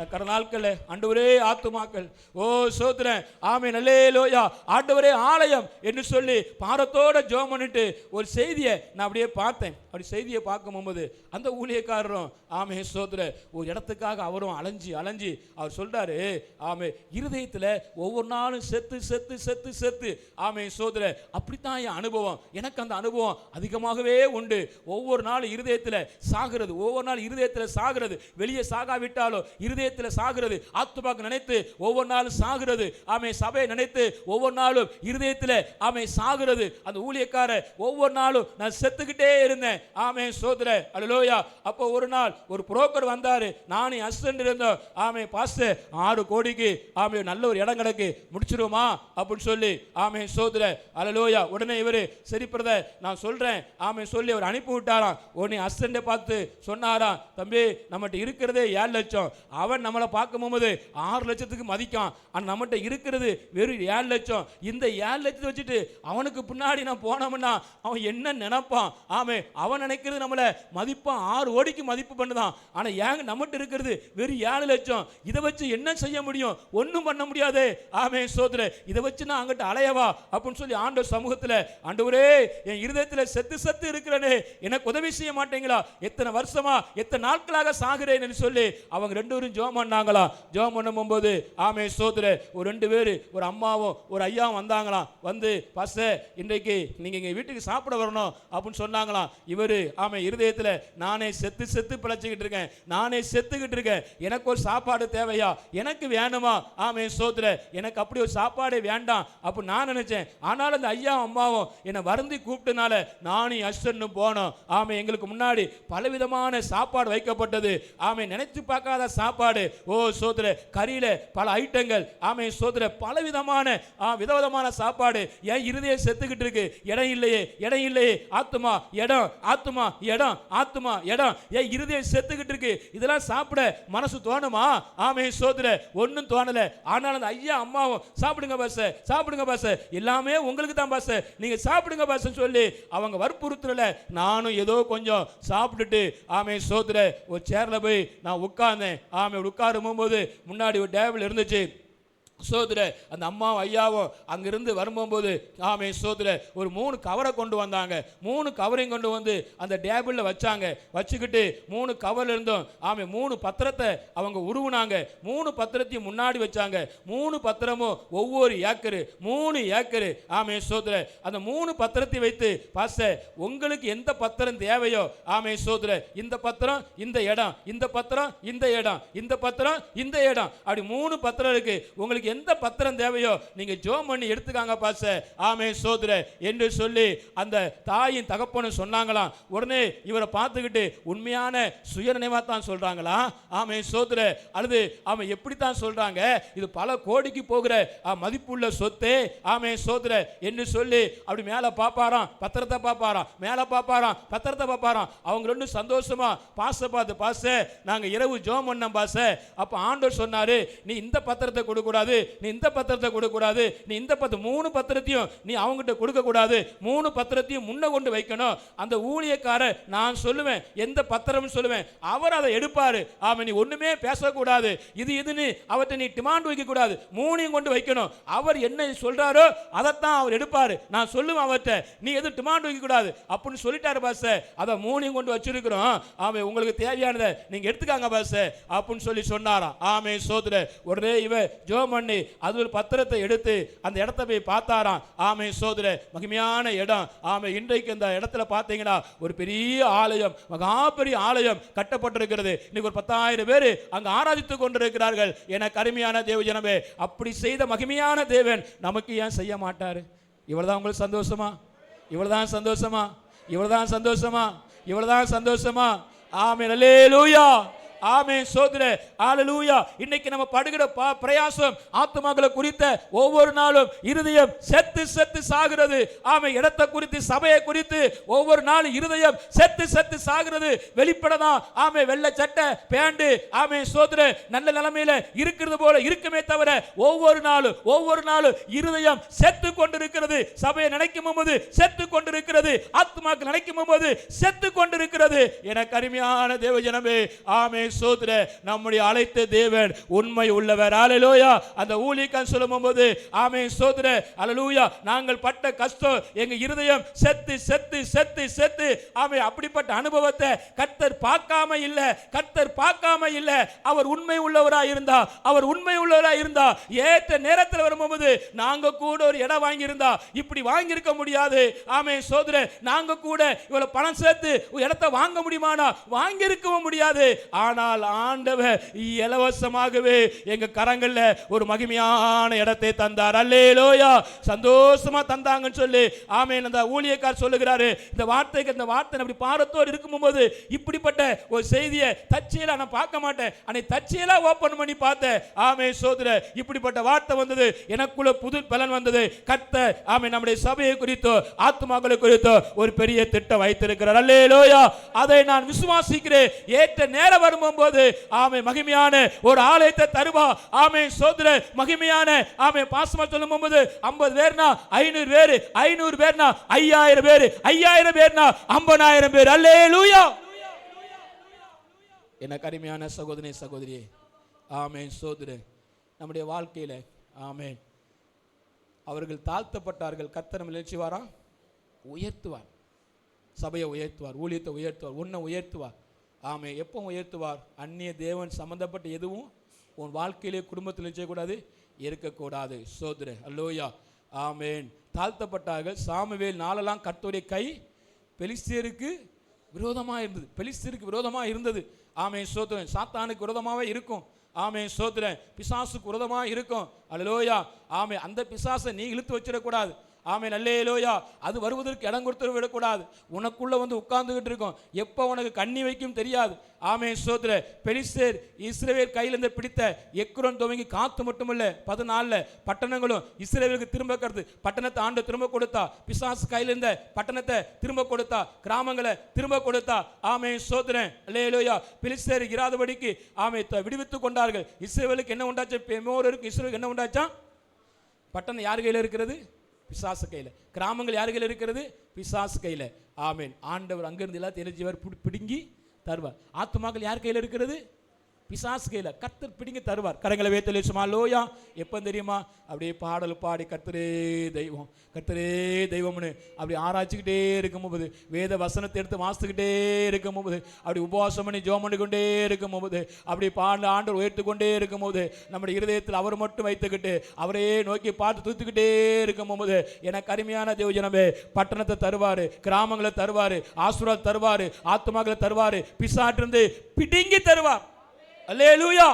கடந்த நாட்கள் ஆண்டவரே ஆத்துமாக்கள், ஓ சோதரன், ஆமென் அல்லேலூயா, ஆண்டவரே ஆலயம் என்று சொல்லி பாரத்தோட ஜெபம் பண்ணிட்டு ஒரு செய்தியை நான் அப்படியே பார்த்தேன். அப்படி செய்தியை பார்க்கும்போது அந்த ஊழியக்காரரும் ஆமே சோதர ஒரு இடத்துக்காக அவரும் அலைஞ்சி அவர் சொல்றாரு, ஆமே இருதயத்தில் ஒவ்வொரு நாளும் செத்து ஆமே சோதர, அப்படித்தான் என் அனுபவம். எனக்கு அந்த அனுபவம் அதிகமாகவே உண்டு. ஒவ்வொரு நாளும் இருதயத்தில் சாகிறது, வெளியே சாகாவிட்டாலும் இருதயத்தில் சாகிறது. ஆத்துமாக்கு நினைத்து ஒவ்வொரு நாளும் சாகிறது. ஆமே சபையை நினைத்து ஒவ்வொரு நாளும் இருதயத்தில் ஆமே சாகிறது. அந்த ஊழியக்காரர் ஒவ்வொரு நாளும் நான் செத்துக்கிட்டே இருந்தேன். ஆமே சோதர அல்லேலூயா. அப்போ ஒரு நாள் ஒரு புரோக்கர் வந்தாரு, நானும் அசிஸ்டன்ட் இருந்தோம். ஆமே பாஸ்டர் 6 கோடிக்கு ஆமே நல்ல ஒரு இடம் கிடக்கு, முடிச்சிருவோமா அப்படின்னு சொல்லி ஆமே சோதர அல்லேலூயா. உடனே இவரு சரி பிரதர் நான் சொல்றேன் ஆமே சொல்லி அவர் அனுப்பி விட்டாராம். உடனே அசிஸ்டன்ட் பார்த்து சொன்னாராம், தம்பி நம்மகிட்ட இருக்கிறதே 7 லட்சம், அவன் நம்மளை பார்க்கும்போது 6 லட்சத்துக்கு மதிக்கான், ஆனால் நம்மகிட்ட இருக்கிறது வெறும் 7 லட்சம். இந்த 7 லட்சத்தை வச்சுட்டு அவனுக்கு பின்னாடி நான் போனோம்னா அவன் என்ன நினைப்பான்? ஆமே அவன் நினைக்கிறது நம்மளை மதிப்பான், 6 கோடிக்கு மதிப்பு பண்ணுதான். ஆனா ஏங்க நம்மகிட்ட இருக்கிறது வெறும் 7 லட்சம், இதை வச்சு என்ன செய்ய முடியும்? ஒன்றும் பண்ண முடியாது. ஆமே சோதர, இதை வச்சு நான் அங்கிட்ட அலையவா அப்படின்னு சொல்லி ஆண்டவர் சமூகத்தில், ஆண்டவரே என் இருதயத்தில் செத்து இருக்கிறேனே, எனக்கு உதவி செய்ய மாட்டீங்களா? எத்தனை வருஷமா எத்தனை நாட்களாக சாகிறேன் சொல்லி அவங்க 2 பேரும் ஜெபம் பண்ணாங்களாம். ஜெபம் பண்ணும்போது ஆமே சோதர ஒரு 2 பேர் ஒரு அம்மாவும் ஒரு ஐயாவும் வந்தாங்களாம். வந்து பாஸ்டர் இன்றைக்கு நீங்கள் எங்கள் வீட்டுக்கு சாப்பிட வரணும் அப்படின்னு சொன்னாங்களாம். இவர் ஆமே இருதயத்தில் நானே செத்து செத்து பிழைச்சிக்கிட்டு இருக்கேன், நானே செத்துக்கிட்டு இருக்கேன், எனக்கு ஒரு சாப்பாடு தேவையா, எனக்கு வேணுமா, ஆமே சோதர எனக்கு அப்படி ஒரு சாப்பாடே வேண்டாம் அப்படி நான் நினைச்சேன். ஆனாலும் அந்த ஐயா அம்மாவும் என்னை வருந்தி கூப்பிட்டனால நானும் அஸ்டனும் போனோம். ஆமே எங்களுக்கு முன்னாடி பலவிதமான சாப்பாடு வைக்கப்பட்டது. ஆமே நினைத்து பார்க்காத சாப்பாடு. ஓ சோதர கறியில பல ஐட்டங்கள். ஆமே சோதர பலவிதமான விதவிதமான சாப்பாடு. என் இருதயம் செத்துக்கிட்டு இருக்கு, இடம் இல்லையே இடம் இல்லையே, ஆத்துமா இடம் ஆத்துமா இடம் ஆத்துமா இடம், என் இருதயம் செத்துக்கிட்டு இருக்கு, இதெல்லாம் சாப்பிட மனசு தோணுமா? ஆமே சோதர ஒன்றும் தோணல. ஆனால் அந்த ஐயா அம்மாவும் சாப்பிடுங்க பாச சாப்பிடுங்க பாச, எல்லாமே உங்களுக்கு தான் பாச, நீங்க சாப்பிடுங்க பாச சொல்லி அவங்க வற்புறுத்தல. நானும் ஏதோ கொஞ்சம் சாப்பிட்டுட்டு ஆமே சோதர ஒரு சேர்ல போய் நான் உட்கார்ந்தேன். ஆமே உட்காரும் போது முன்னாடி ஒரு டேபிள் இருந்துச்சு. சோதர அந்த அம்மாவும் ஐயாவும் அங்கிருந்து வரும்போது ஆமே சோதர ஒரு 3 கவரை கொண்டு வந்தாங்க. 3 கவரையும் கொண்டு வந்து அந்த டேபிளில் வச்சாங்க. வச்சுக்கிட்டு 3 கவரில் இருந்தோம் ஆமே 3 பத்திரத்தை அவங்க உருவுனாங்க. 3 பத்திரத்தையும் முன்னாடி வச்சாங்க. 3 பத்திரமும் ஒவ்வொரு ஏக்கரு 3 ஏக்கரு. ஆமே சோதர அந்த 3 பத்திரத்தை வைத்து பாஸ்டர் உங்களுக்கு எந்த பத்திரம் தேவையோ ஆமே சோதர இந்த பத்திரம் இந்த இடம், இந்த பத்திரம் இந்த இடம், இந்த பத்திரம் இந்த இடம், அப்படி 3 பத்திரம் இருக்கு, உங்களுக்கு எந்த பத்திரம் தேவையோ நீங்க ஜெபம் பண்ணி எடுத்துக்காங்க பாஸ்டர் ஆமே சோதர என்று சொல்லி அந்த தாயின் தகப்பனும் சொன்னாங்களாம். உடனே இவரை பார்த்துக்கிட்டு உண்மையான சுயநினைவா தான் சொல்றாங்களா? ஆமே சோதர அல்லது அவன் எப்படித்தான் சொல்றாங்க, இது பல கோடிக்கு போகிற மதிப்புள்ள சொத்து ஆமே சோதர என்று சொல்லி அப்படி மேல பாப்பாராம், பத்திரத்தை பாப்பாராம், மேல பாப்பாராம், பத்திரத்தை பாப்பாராம். அவங்க ரெண்டும் சந்தோஷமா பாச பார்த்து பாச நாங்க இரவு ஜெபம் பண்ணோம் பாச. அப்ப ஆண்டவர் சொன்னாரு, நீ இந்த பத்திரத்தை கொடுக்க கூடாது, நீ இந்த பத்திரத்தை கொடுக்க கூடாது, நீ இந்த 3 பத்திரத்தையும் நீ அவங்ககிட்ட கொடுக்க கூடாது, 3 பத்திரத்தையும் முன்ன கொண்டு வைக்கணும். அந்த ஊழியக்காரர் நான் சொல்லுவேன் எந்த பத்திரம் சொல்லுவேன், அவர் அதை எடுப்பாரு. ஆமா நீ ஒண்ணுமே பேசக்கூடாது, இது இதுன்னு அவர்கிட்ட நீ டிமாண்ட் வைக்க கூடாது, 3ஐயும் கொண்டு வைக்கணும். அவர் என்ன சொல்றாரோ அதைத்தான் அவர் எடுப்பாரு. நான் சொல்லுவேன் அவர்கிட்ட நீ எதுவும் டிமாண்ட் வைக்க கூடாது அப்படின்னு சொல்லிட்டாரு பாஸ். அதை 3ஐயும் கொண்டு வச்சிருக்கிறோம், ஆமே உங்களுக்கு தேவையானதை நீங்க எடுத்துக்காங்க பாஸ் அப்படின்னு சொல்லி சொன்னாராம். ஆமே சோதர உடனே இவ ஜெபம் பண்ணி அது ஒரு பத்திரத்தை எடுத்து அந்த இடத்தை போய் பார்த்தாராம். ஆமே சோதர மகிமையான இடம். ஆமே இன்றைக்கு இந்த இடத்துல பார்த்தீங்கன்னா ஒரு பெரிய ஆலயம், மகா பெரிய ஆலயம் கட்டப்பட்டிருக்கிறது. இன்னைக்கு ஒரு 10,000 பேர் அங்க ஆராதித்துக் கொண்டிருக்கிறார்கள். என கருமையான தேவ ஜனமே, அப்படி செய்த மகிமையான தேவன் நமக்கு ஏன் செய்ய மாட்டாரு? இவ்வளவுதான் உங்களுக்கு சந்தோஷமா? இவ்வளவுதான் சந்தோஷமா? இவ்வளவுதான் சந்தோஷமா? இவ்வளவுதான் சந்தோஷமா? ஆமென் அல்லேலூயா. ஆமென் சோதரே ஹalleluya. இன்னைக்கு நம்ம படுகிற பிரயாசம் ஆத்துமாக்களை குறித்த ஒவ்வொரு நாளும் இருதயம் செத்து செத்து சாகிறது. ஆமென் இடத்தை குறித்து சபையை குறித்து ஒவ்வொரு நாளும் இருதயம் செத்து செத்து சாகிறது. வெளிப்படதான் ஆமென் வெள்ளை சட்டை பேண்ட் ஆமென் சோதரே நல்ல நிலைமையில இருக்கிறது போல இருக்குமே தவிர ஒவ்வொரு நாளும் இருதயம் செத்து கொண்டிருக்கிறது. சபையை நினைக்கும் போது செத்து கொண்டிருக்கிறது, ஆத்துமாக்கள் நினைக்கும் போது செத்து கொண்டிருக்கிறது. எனக்கு அருமையான தேவ ஜனமே, ஆமென் சோதர நம்முடைய அழைத்த தேவன் உண்மை உள்ளவர். ஹalleluya. அந்த ஊழியக்காரன் சொல்லும்போது ஆமென் சோதர ஹalleluya, நாங்கள் பட்ட கஷ்டம் எங்க இருதயம் செத்து செத்து செத்து செத்து ஆமென் அப்படிப்பட்ட அனுபவத்தை கர்த்தர் பார்க்காம இல்ல. அவர் உண்மை உள்ளவராய் இருந்தா ஏற்ற நேரத்தில் வரும்போது நாங்க கூட ஒரு இடம் வாங்கி இருந்தா இப்படி வாங்கி இருக்க முடியாது. ஆமென் சோதர நாங்க கூட இவ்வளவு பணம் சேர்த்து இடத்தை வாங்க முடியுமானா வாங்கி இருக்கவும் முடியாது. ஆனால் ஆண்டவர் இலவசமாகவே எங்க கரங்கள்ல ஒரு மகிமையான இடத்தை தந்தார். அல்லேலூயா. சந்தோஷமா தந்தாங்கன்னு சொல்லி ஆமென் அந்த ஊழியக்காரர் சொல்லுகிறாரு. இந்த வார்த்தை அப்படி பாரத்தோடு இருக்கும்போது இப்படிப்பட்ட ஒரு செய்தியை தற்செயலா நான் பார்க்க மாட்டேன், அன்னை தற்செயலா ஓபன் பண்ணி பார்த்தேன். ஆமென் சோதர இப்படிப்பட்ட வார்த்தை வந்தது, எனக்குள்ள புது பலன் வந்தது. கர்த்தர் ஆமென் நம்முடைய சபையை குறித்தோ ஆத்துமாக்களை குறித்தோ ஒரு பெரிய திட்டம் வைத்திருக்கிறார். அல்லேலூயா. அதை நான் விசுவாசிக்கிறேன். ஏற்ற நேரம் வரும்போது ஆமே மகிமையான ஒரு ஆலயத்தை தருவா. ஆமே சோதர மகிமையான ஆமே பாசமா சொல்லும்போது 50 பேர்னா 500 பேர், 500 பேர்னா 5000 பேர், 5000 பேர்னா 50000 பேர். அல்லேலூயா. என்ன கருமையான சகோதரியே, ஆமென் சோதர நம்முடைய வாழ்க்கையில ஆமென் அவர்கள் தாழ்த்தப்பட்டார்கள். கர்த்தர் நம்மை உயர்த்துவார், சபையை உயர்த்துவார், ஊழியத்தை உயர்த்துவார், உன்னை உயர்த்துவார். ஆமே எப்போ உயர்த்துவார்? அந்நிய தேவன் சம்பந்தப்பட்ட எதுவும் உன் வாழ்க்கையிலே குடும்பத்தில் செய்யக்கூடாது, இருக்கக்கூடாது. சோதரே அல்லோயா. ஆமேன். தாழ்த்தப்பட்டார்கள். சாமுவேல் நாளெல்லாம் கர்த்தருடைய கை பெலிஸ்தியருக்கு விரோதமாக இருந்தது. பெலிஸ்தியருக்கு விரோதமாக இருந்தது. ஆமேன் சோதரன். சாத்தானுக்கு விரோதமாகவே இருக்கும். ஆமேன் சோதரன். பிசாசுக்கு விரோதமாக இருக்கும். அல்லேலூயா. ஆமே அந்த பிசாசை நீ இழுத்து வச்சிடக்கூடாது. ஆமேன் அல்லேலூயா. அது வருவதற்கு இடம் கொடுத்து விடக்கூடாது. உனக்குள்ள வந்து உட்கார்ந்துகிட்டு இருக்கும். எப்போ உனக்கு கண்ணி வைக்கும் தெரியாது. ஆமேன் சோதர. பெலிஸ்தர் இஸ்ரவேல் கையிலிருந்து பிடித்த எக்ரோன் துவங்கி காத்து மட்டுமல்ல 14 பட்டணங்களும் இஸ்ரவேலுக்கு திரும்ப கருது. பட்டணத்தை ஆண்டு திரும்ப கொடுத்தா. பிசாசு கையிலிருந்த பட்டணத்தை திரும்ப கொடுத்தா. கிராமங்களை திரும்ப கொடுத்தா. ஆமேன் சோதரன் அல்லேலூயா. பெலிஸ்தர் இராதபடிக்கு ஆமே விடுவித்துக் கொண்டார்கள். இஸ்ரவேலுக்கு என்ன உண்டாச்சு? இஸ்ரவேலுக்கு என்ன உண்டாச்சா? பட்டணம் யார் கையில் இருக்கிறது? பிசாசு கையில். கிராமங்கள் யார் கையில் இருக்கிறது? பிசாசு கையில். ஆமேன். ஆண்டவர் அங்கிருந்து எல்லாத்தையும் தெரிஞ்சவர் பிடுங்கி தருவார். ஆத்துமாக்கள் யார் கையில் இருக்கிறது? பிசாசு கையில். கர்த்தர் பிடிங்கி தருவார். கரங்களை வேத்தலே சும்மா லோயா. எப்போ தெரியுமா? அப்படியே பாடல் பாடி கர்த்தரே தெய்வம், கர்த்தரே தெய்வம்னு அப்படி ஆராய்ச்சிக்கிட்டே இருக்கும்போது, வேத வசனத்தை எடுத்து வாசித்துக்கிட்டே இருக்கும்போது, அப்படி உபவாசம் பண்ணி ஜெபம் பண்ணிக்கொண்டே இருக்கும்போது, அப்படி பாடல ஆண்டவர் உயர்த்து கொண்டே இருக்கும்போது, நம்முடைய இருதயத்தில் அவர் மட்டும் வைத்துக்கிட்டு அவரே நோக்கி பார்த்து தூத்துக்கிட்டே இருக்கும்போது, எனக்கு அருமையான தேவஜனமே, பட்டணத்தை தருவார், கிராமங்களை தருவார், ஆசீர்வாதம் தருவார், ஆத்துமாக்களை தருவார், பிசாற்றிருந்து பிடுங்கி தருவார். அல்லேலூயா.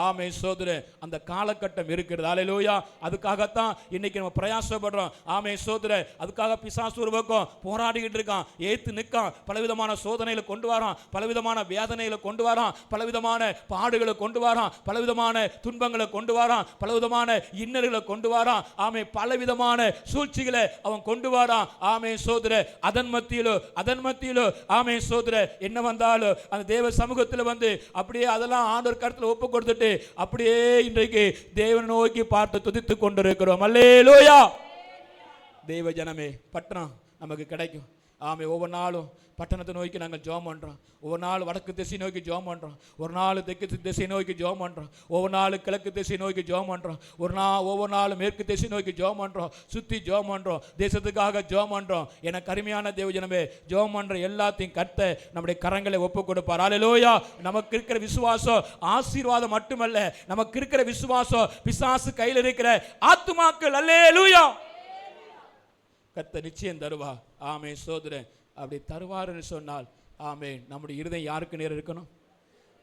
ஆமே சோதரே. அந்த காலகட்டம் இருக்கிறது. அல்லேலூயா. அதுக்காகத்தான் இன்னைக்கு நம்ம பிரயாசப்படுறோம். ஆமே சோதரே. அதுக்காக பிசாசு ஒரு பக்கம் போராடிக்கிட்டு இருக்கான், ஏத்து நிற்கான், பலவிதமான சோதனைகளை கொண்டு வரான், பலவிதமான வேதனைகளை கொண்டு வரான், பலவிதமான பாடுகளை கொண்டு வரான், பலவிதமான துன்பங்களை கொண்டு வரான், பலவிதமான இன்னல்களை கொண்டு வரான். ஆமே பலவிதமான சூழ்ச்சிகளை அவன் கொண்டு வரான். ஆமே சோதரே. அதன் மத்தியிலோ ஆமே சோதரே என்ன வந்தாலும் அந்த தேவ சமூகத்தில் வந்து அப்படியே அதெல்லாம் ஆண்டவர் கருத்தில் ஒப்பு கொடுத்து அப்படியே இன்றைக்கு தேவனை நோக்கி பார்த்து துதித்துக் கொண்டிருக்கிறோம். அல்லேலூயா. தேவ ஜனமே, பட்டணம் நமக்கு கிடைக்கும். ஆமே ஒவ்வொரு நாளும் பட்டணத்தை நோக்கி நாங்கள் ஜெபம் பண்ணுறோம். ஒவ்வொரு நாள் வடக்கு திசை நோக்கி ஜெபம் பண்ணுறோம். ஒரு நாள் தெற்கு திசை நோக்கி ஜெபம் பண்ணுறோம். ஒவ்வொரு நாள் கிழக்கு திசை நோக்கி ஜெபம் பண்ணுறோம். ஒவ்வொரு நாள் மேற்கு திசை நோக்கி ஜெபம் பண்ணுறோம். சுற்றி ஜெபம் பண்ணுறோம். தேசத்துக்காக ஜெபம் பண்ணுறோம். எனக்கு அருமையான தேவஜனமே, ஜெபம் பண்ணுற எல்லாத்தையும் கர்த்த நம்முடைய கரங்களை ஒப்பு கொடுப்பார். அல்லேலூயா. நமக்கு இருக்கிற விசுவாசம் ஆசீர்வாதம் மட்டுமல்ல, நமக்கு இருக்கிற விசுவாசம் பிசாசு கையில் இருக்கிற ஆத்துமாக்கள். அல்லேலூயா. கர்த்த நிச்சயம் தருவா. ஆமே சோதரன். அப்படி தருவாருன்னு சொன்னால் ஆமே நம்முடைய இருதயம் யாருக்கு நேரம் இருக்கணும்?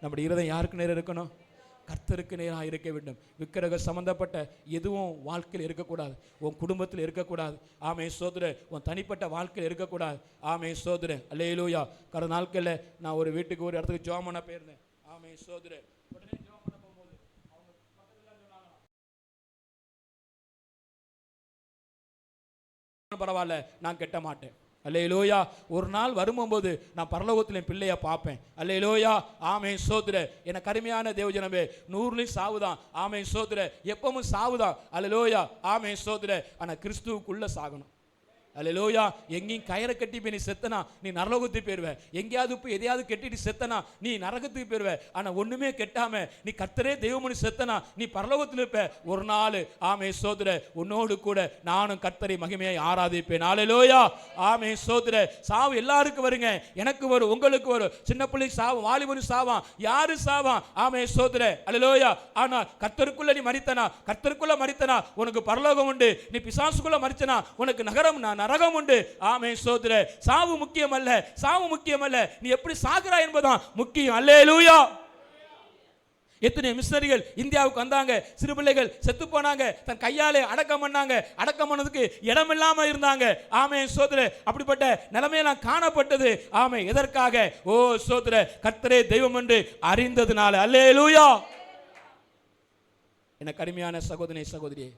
நம்முடைய இருதயம் யாருக்கு நேரம் இருக்கணும்? கர்த்தருக்கு நேராக இருக்க வேண்டும். விக்கிரக சம்பந்தப்பட்ட எதுவும் வாழ்க்கையில் இருக்கக்கூடாது. உன் குடும்பத்தில் இருக்கக்கூடாது. ஆமே சோதர. உன் தனிப்பட்ட வாழ்க்கையில் இருக்கக்கூடாது. ஆமே சோதர. அல்லேலூயா. கடந்த நாட்களில் நான் ஒரு வீட்டுக்கு ஒரு இடத்துக்கு ஜெபம் பண்ண போயிருந்தேன். ஆமே சோதர. உடனே ஜெபம் பண்ண போகும்போது அவங்க பக்கத்துல சொன்னாங்க, பரவாயில்ல நான் கெட்ட மாட்டேன். அல்லேலூயா. ஒரு நாள் வரும்போது நான் பரலோகத்தில் என் பிள்ளைய பார்ப்பேன். அல்லேலூயா. ஆமே சோதர. எனக்கு அருமையான தேவஜனமே, 100 சாவுதான். ஆமே சோதர. எப்பவும் சாவுதான். அல்லேலூயா. ஆமே சோதர. ஆனால் கிறிஸ்துவுக்குள்ள சாகணும். அல்லேலூயா. எங்கேயும் கயிறை கட்டி போய் நீ செத்தனா நீ நரலோகத்துக்கு போயிருவ. எங்கேயாவது போய் எதையாவது கட்டிட்டு செத்தனா நீ நரகத்துக்கு போயிருவ. ஆனால் ஒன்றுமே கெட்டாம நீ கர்த்தரே தெய்வம்னு செத்தனா நீ பரலோகத்தில் இருப்ப. ஒரு நாள் ஆமே சோதர உன்னோடு கூட நானும் கர்த்தரை மகிமையை ஆராதிப்பேன். அல்லேலூயா. ஆமே சோதர. சாவு எல்லாருக்கும் வருங்க. எனக்கு வரும், உங்களுக்கு வரும். சின்ன பிள்ளை சாவும், வாலிபனு சாவான், யாரு சாவான். ஆமே சோதர. அல்லேலூயா. ஆனால் கர்த்தருக்குள்ள நீ மரித்தனா உனக்கு பரலோகம் உண்டு. நீ பிசாசுக்குள்ள மரித்தனா உனக்கு நரகம் உண்டு. ஆமே சோதர. சாவு முக்கியமல்ல, நீ எப்படி சாகுறாய் என்பதுதான் முக்கியம். அல்லேலூயா. எத்தனை மிஷனரிகள் இந்தியாவுக்கு வந்தாங்க, சிறு பிள்ளைகள் செத்து போனாங்க, தன் கையாலே அடக்கம் பண்ணாங்க. அடக்கம் பண்ணதுக்கு இடம் இல்லாம இருந்தாங்க. ஆமே சோதர. அப்படிப்பட்ட நிலைமையெல்லாம் காணப்பட்டது. ஆமே எதற்காக? ஓ சோதர, கர்த்தரே தெய்வம் என்று அறிந்ததுனால. அல்லேலூயா. எனக்கு அருமையான சகோதரியே,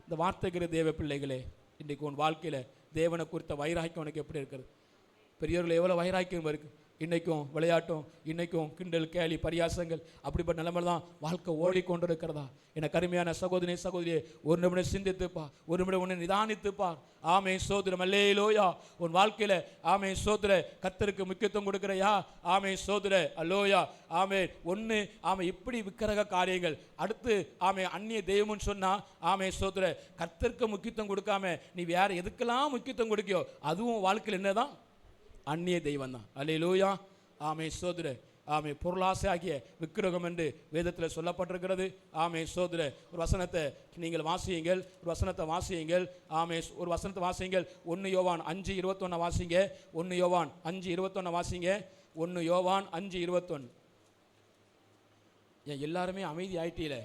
இந்த வார்த்தைகிற தேவ பிள்ளைகளே, இன்றைக்கு உன் வாழ்க்கையில் தேவனை குறித்த வைராக்கியம் உனக்கு எப்படி இருக்கிறது? பெரியவர்கள் எவ்வளோ வைராக்கியம் இருக்கு. இன்றைக்கும் விளையாட்டும், இன்றைக்கும் கிண்டல் கேலி பரியாசங்கள், அப்படிப்பட்ட நிலைமையில் தான் வாழ்க்கை ஓடிக்கொண்டு இருக்கிறதா? எனக்கு அருமையான சகோதரியே, ஒரு நிமிடம் சிந்தித்துப்பா, ஒரு நிமிடம் உன்னை நிதானித்துப்பா. ஆமே சோதரம். அல்லேலூயா. உன் வாழ்க்கையில் ஆமே சோதர கர்த்தருக்கு முக்கியத்துவம் கொடுக்கிறையா? ஆமே சோதர. அல்லோயா. ஆமே ஒன்று ஆமே இப்படி விக்கிரக காரியங்கள், அடுத்து ஆமே அந்நிய தெய்வம்னு சொன்னா ஆமே சோதர கர்த்தருக்கு முக்கியத்துவம் கொடுக்காம நீ வேற எதுக்கெல்லாம் முக்கியத்துவம் கொடுக்கியோ அதுவும் வாழ்க்கையில் என்னதான்? அந்நிய தெய்வம் தான். அல்லேலூயா. ஆமே சோதர. ஆமே பொருளாசை ஆகிய விக்கிரகம் என்று வேதத்தில் சொல்லப்பட்டிருக்கிறது. ஆமே சோதர. ஒரு வசனத்தை நீங்கள் வாசியுங்கள், ஒரு வசனத்தை வாசியுங்கள். ஆமே ஒரு வசனத்தை வாசியுங்கள். 1 யோவான் 5:21 வாசிங்க. 1 யோவான் 5:21 வாசிங்க. 1 யோவான் 5:21. ஏன் எல்லாருமே அமைதி ஆயிட்டீல?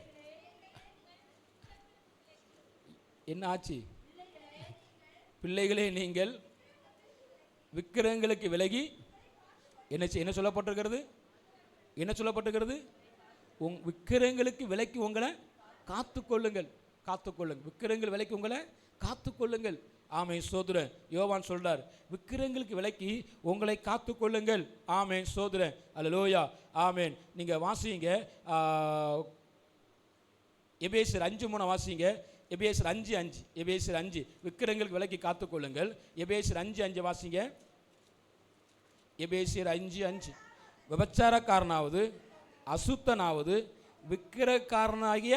என்ன ஆச்சு? பிள்ளைகளே நீங்கள் விக்கிரகங்களுக்கு விலகி என்ன சொல்லப்பட்டிருக்கிறது? என்ன சொல்லப்பட்டிருக்கிறது? விக்கிரகங்களுக்கு விலக்கி உங்களை காத்துக்கொள்ளுங்கள். விக்கிரகங்கள் விலக்கி உங்களை காத்துக்கொள்ளுங்கள். ஆமே சோதர. யோவான் சொல்றார், விக்கிரகங்களுக்கு விலக்கி உங்களை காத்துக்கொள்ளுங்கள். ஆமே சோதர. அல்லேலூயா. ஆமேன். நீங்க வாசிங்க, எபேசியர் 5:3 வாசிங்க. எபேசியர் 5:5. எபேசியர் 5 விக்கிரகங்களுக்கு விலக்கி காத்துக்கொள்ளுங்கள். எபேசியர் 5:5 வாசிங்க. எபேசியர் 5:5. விபச்சாரக்காரனாவது, அசுத்தனாவது, விக்கிரகக்காரனாகிய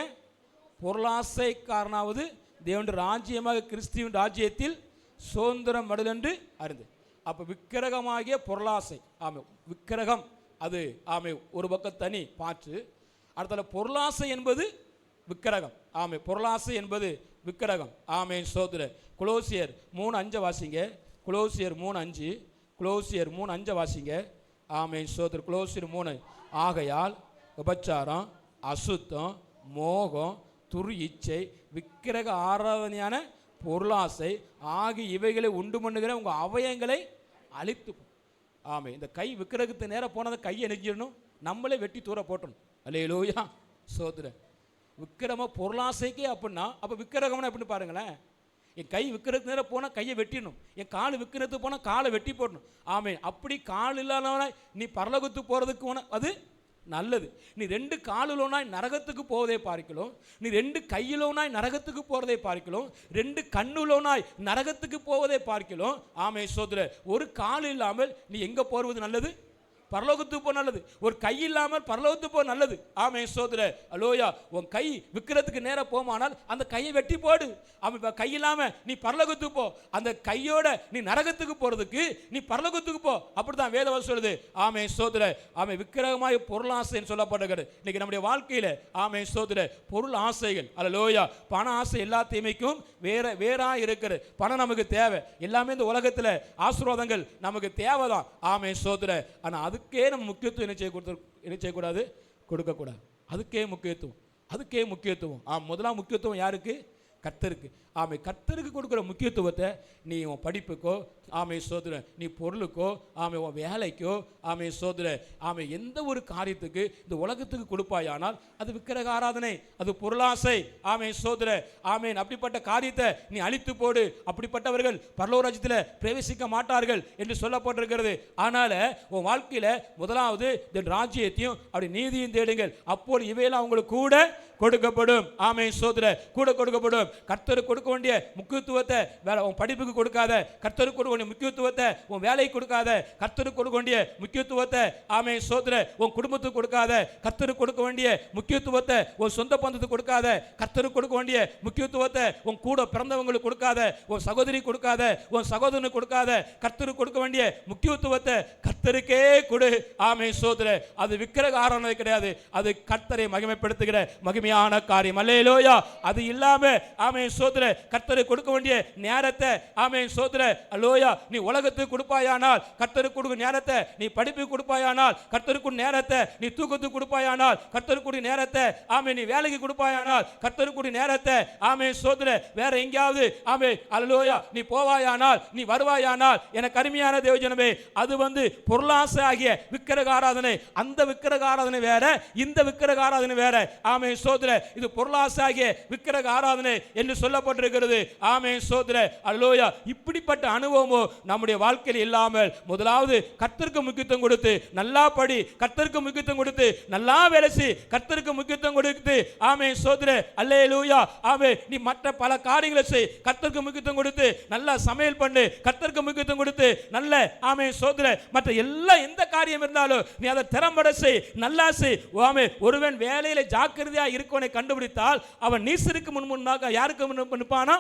பொருளாசைக்காரனாவது தேவனுடைய ராஜ்யமாக கிறிஸ்துவின் ராஜ்யத்தில் சுதந்திரம் அடைதல் என்று அறிந்து. அப்போ விக்கிரகமாகிய பொருளாசை, ஆமை விக்கிரகம் அது ஆமை ஒரு பக்கம் தனி பாற்று. அடுத்த பொருளாசை என்பது விக்கிரகம். ஆமை பொருளாசை என்பது விக்கிரகம். ஆமே சோதர. கொலோசியர் 3:5 வாசிங்க. கொலோசியர் 3:5. கொலோசியர் 3:5 வாசிங்க. ஆமே சோதர். கொலோசியர் 3. ஆகையால் உபச்சாரம், அசுத்தம், மோகம், துரு இச்சை, விக்கிரக ஆராதனையான பொருளாசை ஆகிய இவைகளை உண்டு பண்ணுகிற உங்கள் அவயங்களை அழித்து. ஆமே இந்த கை விக்கிரகத்து நேரம் போனதை கையை நெஞ்சிடணும், நம்மளே வெட்டி தூர போட்டணும். அல்லேலூயா சோதர. விக்கிரம பொருளாசைக்கே அப்படின்னா அப்போ விக்கிரகம்னா எப்படின்னு பாருங்களேன். என் கை விற்கிறது நேரம் போனால் கையை வெட்டிடணும், என் கால் விற்கிறது போனால் காலை வெட்டி போடணும். ஆமே அப்படி கால் இல்லாதவனா நீ பரலோகத்துக்கு போகிறதுக்கு அது நல்லது. நீ 2 காலுலோனாய் நரகத்துக்கு போவதை பார்க்கலாம், நீ 2 கையிலோனாய் நரகத்துக்கு போகிறதை பார்க்கலாம், 2 கண்ணுலோனாய் நரகத்துக்கு போவதை பார்க்கலாம். ஆமே சோதர. ஒரு கால் இல்லாமல் நீ எங்கே போவது நல்லது? பரலோகத்துக்கு போ நல்லது. ஒரு கை இல்லாமல் பரலோகத்துக்கு போ நல்லது. ஆமே சோதர. அல்லோயா. உன் கை விற்கிறதுக்கு நேரம் போமானால் அந்த கையை வெட்டி போடு. அவன் கை இல்லாம நீ பரலோகத்துக்கு போ, அந்த கையோட நீ நரகத்துக்கு போறதுக்கு நீ பரலோகத்துக்கு போ. அப்படித்தான் வேதம் சொல்லுது. ஆமே சோதர. ஆமே விக்கிரகமாய் பொருளாசைன்னு சொல்லப்படுகிறது இன்னைக்கு நம்முடைய வாழ்க்கையில. ஆமே சோதர. பொருள் ஆசைகள், அல்லேலூயா. பண ஆசை எல்லா தீமைக்கும் வேறா இருக்குது. பணம் நமக்கு தேவை, எல்லாமே இந்த உலகத்தில் ஆசீர்வாதங்கள் நமக்கு தேவைதான். ஆமே சோதர. ஆனால் அதுக்கே நம்ம முக்கியத்துவம் என்ன செய்யக்கூடாது? கொடுக்கக்கூடாது. அதுக்கே முக்கியத்துவம். முதலாம் முக்கியத்துவம் யாருக்கு? கர்த்தருக்கு. ஆமை கர்த்தருக்கு கொடுக்குற முக்கியத்துவத்தை நீ உன் படிப்புக்கோ, ஆமை சோதர, நீ பொருளுக்கோ, ஆமை உன் வேலைக்கோ, ஆமை சோதர, ஆமை எந்த ஒரு காரியத்துக்கு இந்த உலகத்துக்கு கொடுப்பாயானால் அது விக்கிரக ஆராதனை, அது பொருளாசை. ஆமை சோதர. ஆமேன். அப்படிப்பட்ட காரியத்தை நீ அழித்து போடு. அப்படிப்பட்டவர்கள் பரலோக ராஜ்யத்தில் பிரவேசிக்க மாட்டார்கள் என்று சொல்லப்பட்டிருக்கிறது. அதனால உன் வாழ்க்கையில முதலாவது ராஜ்யத்தையும் அப்படி நீதியும் தேடுங்கள், அப்போது இவையெல்லாம் உங்களுக்கு கூட கொடுக்கப்படும். ஆமே சோதர. கூட கொடுக்கப்படும். கர்த்தருக்கு கொடுக்க வேண்டிய முக்கியத்துவத்தை உன் படிப்புக்கு கொடுக்காத, கர்த்தருக்கு கொடுக்க வேண்டிய முக்கியத்துவத்தை உன் வேலைக்கு கொடுக்காத, கர்த்தருக்கு கொடுக்க வேண்டிய முக்கியத்துவத்தை ஆமே சோதர உன் குடும்பத்துக்கு கொடுக்காத, கர்த்தருக்கு கொடுக்க வேண்டிய முக்கியத்துவத்தை உன் சொந்த பந்தத்துக்கு கொடுக்காத, கர்த்தருக்கு கொடுக்க வேண்டிய முக்கியத்துவத்தை உன் கூட பிறந்தவங்களுக்கு கொடுக்காத, உன் சகோதரி கொடுக்காத, உன் சகோதரனுக்கு கொடுக்காத, கர்த்தருக்கு கொடுக்க வேண்டிய முக்கியத்துவத்தை கர்த்தருக்கே கொடு. ஆமே சோதர. அது விக்கிரக ஆராதனை கிடையாது, அது கர்த்தரை மகிமைப்படுத்துகிற மகிமையான காரியம். அல்லேலூயா. அது இல்லாம ஆமே சோதர கர்த்தருக்கு கொடுக்க வேண்டிய நேரத்தை ஆமே சோதர அல்லேலூயா நீ உலகத்துக்கு கொடுப்பாயானால், கர்த்தருக்கு கொடுக்க நேரத்தை நீ படிப்புக்கு கொடுப்பாயானால், கர்த்தருக்கு நேரத்தை நீ தூக்கத்துக்கு கொடுப்பாயானால், கர்த்தருக்கு நேரத்தை ஆமே நீ வேலைக்கு கொடுப்பாயானால், கர்த்தருக்கு நேரத்தை ஆமே சோதர வேற எங்கேயாவது ஆமே அல்லேலூயா நீ போவாயானால், நீ வருவாயானால், எனக்கு அருமையான தேவஜனமே, அது பொருளாசை ஆகிய விக்கிரக ஆராதனை. அந்த விக்கிரக ஆராதனை வேற, இந்த விக்கிரக ஆராதனை வேற. ஆமே சோதர. இது பொருளாசை ஆகிய விக்கிரக ஆராதனை என்று சொல்லப்பட்டிருக்கிறது. ஆமே சோதர அல்லேலூயா. இப்படிப்பட்ட அனுபவமோ நம்முடைய வாழ்க்கையில் இல்லாமல், முதலாவது கர்த்தருக்கு முக்கியத்துவம் கொடுத்து நல்லா படி, கர்த்தருக்கு முக்கியத்துவம் கொடுத்து நல்லா வேலை செய், கர்த்தருக்கு முக்கியத்துவம் கொடுத்து ஆமே சோதர அல்லேலூயா. ஆமே நீ மற்ற பல காரியங்களை செய், கர்த்தருக்கு முக்கியத்துவம் கொடுத்து நல்லா சமையல் பண்ணு, கர்த்தருக்கு முக்கியத்துவம் கொடுத்து நல்ல ஆமே சோதர மற்ற எல்லா எந்த காரியம் இருந்தாலும் நீ அதை திறம்பட செய், நல்லா செய். ஆமே ஒருவன் வேலையில ஜாக்கிரதையா இருக்கவனை கண்டுபிடித்தால் அவன் நீசருக்கு முன்பாக யாருக்கு முன்பானா?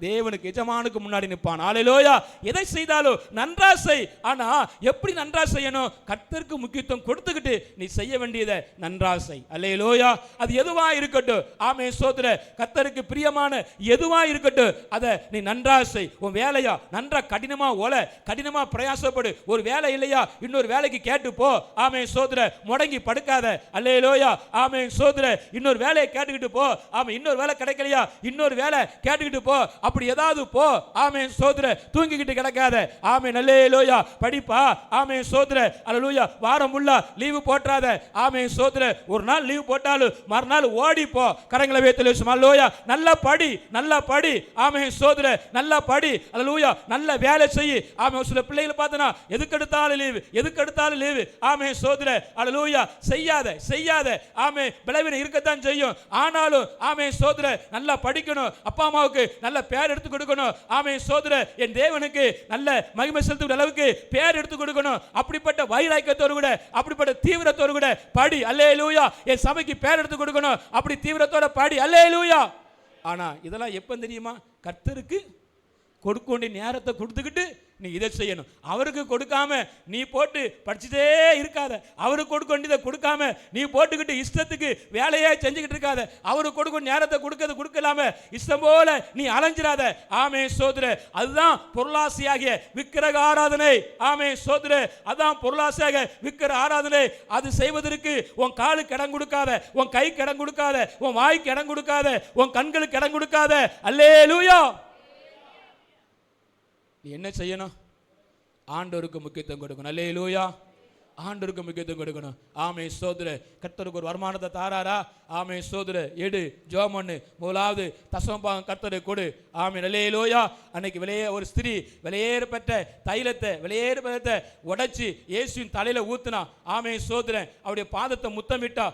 தேவனுக்கு எஜமானுக்கு முன்னாடி நிற்பான். ஹல்லேலூயா. எதை செய்தாலும் நன்றா செய். ஆனா எப்படி நன்றா செய்யணும்? கர்த்தருக்கு முக்கியத்துவம் கொடுத்துக்கிட்டு நீ செய்ய வேண்டியதை நன்றா செய். ஹல்லேலூயா. அது எதுவா இருக்கட்டும், ஆமென் ஸ்தோத்திரம், கர்த்தருக்கு பிரியமான எதுவா இருக்கட்டும் அதை நீ நன்றா செய். உன் வேலையா நன்றா கடினமா ஓல, கடினமா பிரயாசப்படு. ஒரு வேலை இல்லையா இன்னொரு வேலைக்கு கேட்டு போ. ஆமென் ஸ்தோத்திரம். முடங்கி படுக்காத. ஹல்லேலூயா. ஆமென் ஸ்தோத்திரம். இன்னொரு வேலையை கேட்டுக்கிட்டு போ. ஆமென். இன்னொரு வேலை கிடைக்கலையா இன்னொரு வேலை கேட்டுக்கிட்டு போ. அப்படி ஏதாவது போ. ஆமென் ஸ்தோத்திரம். தூங்கிக்கிட்டு கிடக்காத. ஆமென். ஹல்லேலூயா. படிப்பா. ஆமென் ஸ்தோத்திரம். ஹல்லேலூயா. வாரம் ஃபுல்லா லீவு போட்றாத. ஆமென் ஸ்தோத்திரம். ஒரு நாள் லீவு போட்டாலும் மறுநாள் ஓடி போ. கரங்களை வைத்து ஹல்லேலூயா. நல்லா படி, நல்லா படி. ஆமென் ஸ்தோத்திரம். நல்லா படி. ஹல்லேலூயா. நல்ல வேலை செய். ஆமென். சில பிள்ளைகளை பார்த்தனா எதுக்கு எடுத்தாலும் லீவு, எதுக்கு எடுத்தாலும் லீவு. ஆமென் ஸ்தோத்திரம். ஹல்லேலூயா. செய்யாத. ஆமென். பலவீனம் இருக்கத்தான் செய்யும். ஆனாலும் ஆமென் ஸ்தோத்திரம் நல்லா படிக்கணும். அப்பா அம்மாவுக்கு நல்ல பேர் எடுத்து கொடுக்கணும். ஆமென் ஸ்தோத்திரம். என் தேவனுக்கு நல்ல மகிமை செலுத்தும் அளவுக்கு பேர் எடுத்து கொடுக்கணும். அப்படிப்பட்ட வைராக்கியத்தோடு கூட, அப்படிப்பட்ட தீவிரத்தோடு கூட படி. அல்லேலூயா. என் சபைக்கு பேர் எடுத்து கொடுக்கணும். அப்படி தீவிரத்தோட படி. அல்லேலூயா. ஆனா இதெல்லாம் எப்ப தெரியுமா? கர்த்தருக்கு கொடுக்க வேண்டிய நேரத்தை கொடுத்துக்கிட்டு நீ இதை செய்யணும். அவருக்கு கொடுக்காம நீ போட்டு படிச்சுட்டே இருக்காத. அவருக்கு கொடுக்க வேண்டியதை கொடுக்காம நீ போட்டுக்கிட்டு இஷ்டத்துக்கு வேலையே செஞ்சுக்கிட்டு இருக்காத. அவருக்கு கொடுக்க நேரத்தை கொடுக்கலாம இஷ்டம் போல நீ அலைஞ்சிராத. ஆமென் ஸ்தோத்திரம். அதுதான் பொருளாசையாகிய விக்கிரக ஆராதனை. ஆமென் ஸ்தோத்திரம். அதான் பொருளாசையாக விக்கிரக ஆராதனை. அது செய்வதற்கு உன் காலுக்கு இடம் கொடுக்காத, உன் கைக்கு இடம் கொடுக்காத, உன் வாய்க்கு இடம் கொடுக்காத, உன் கண்களுக்கு இடம் கொடுக்காத. அல்லேலூயா. நீ என்ன செய்யணும்? ஆண்டவருக்கு முக்கியத்துவம் கொடுக்கணும். அல்லேலூயா. ஆண்டவருக்கு முக்கியத்துவம் கொடுக்கணும். ஆமென் ஸ்தோத்திரம். கர்த்தருக்கு ஒரு வருமானத்தை தாராரா? ஆமென் ஸ்தோத்திரம். எடு, ஜெபம் பண்ணு. முதலாவது தசமபாகம் கர்த்தருக்கு கொடு. ஆமென். அல்லேலூயா. அன்னைக்கு ஒரு ஸ்திரீ விலையேறப்பட்ட தைலத்தை உடைச்சி இயேசுவின் தலையில ஊத்துனா. ஆமென் ஸ்தோத்திரம். அவருடைய பாதத்தை முத்தமிட்டா.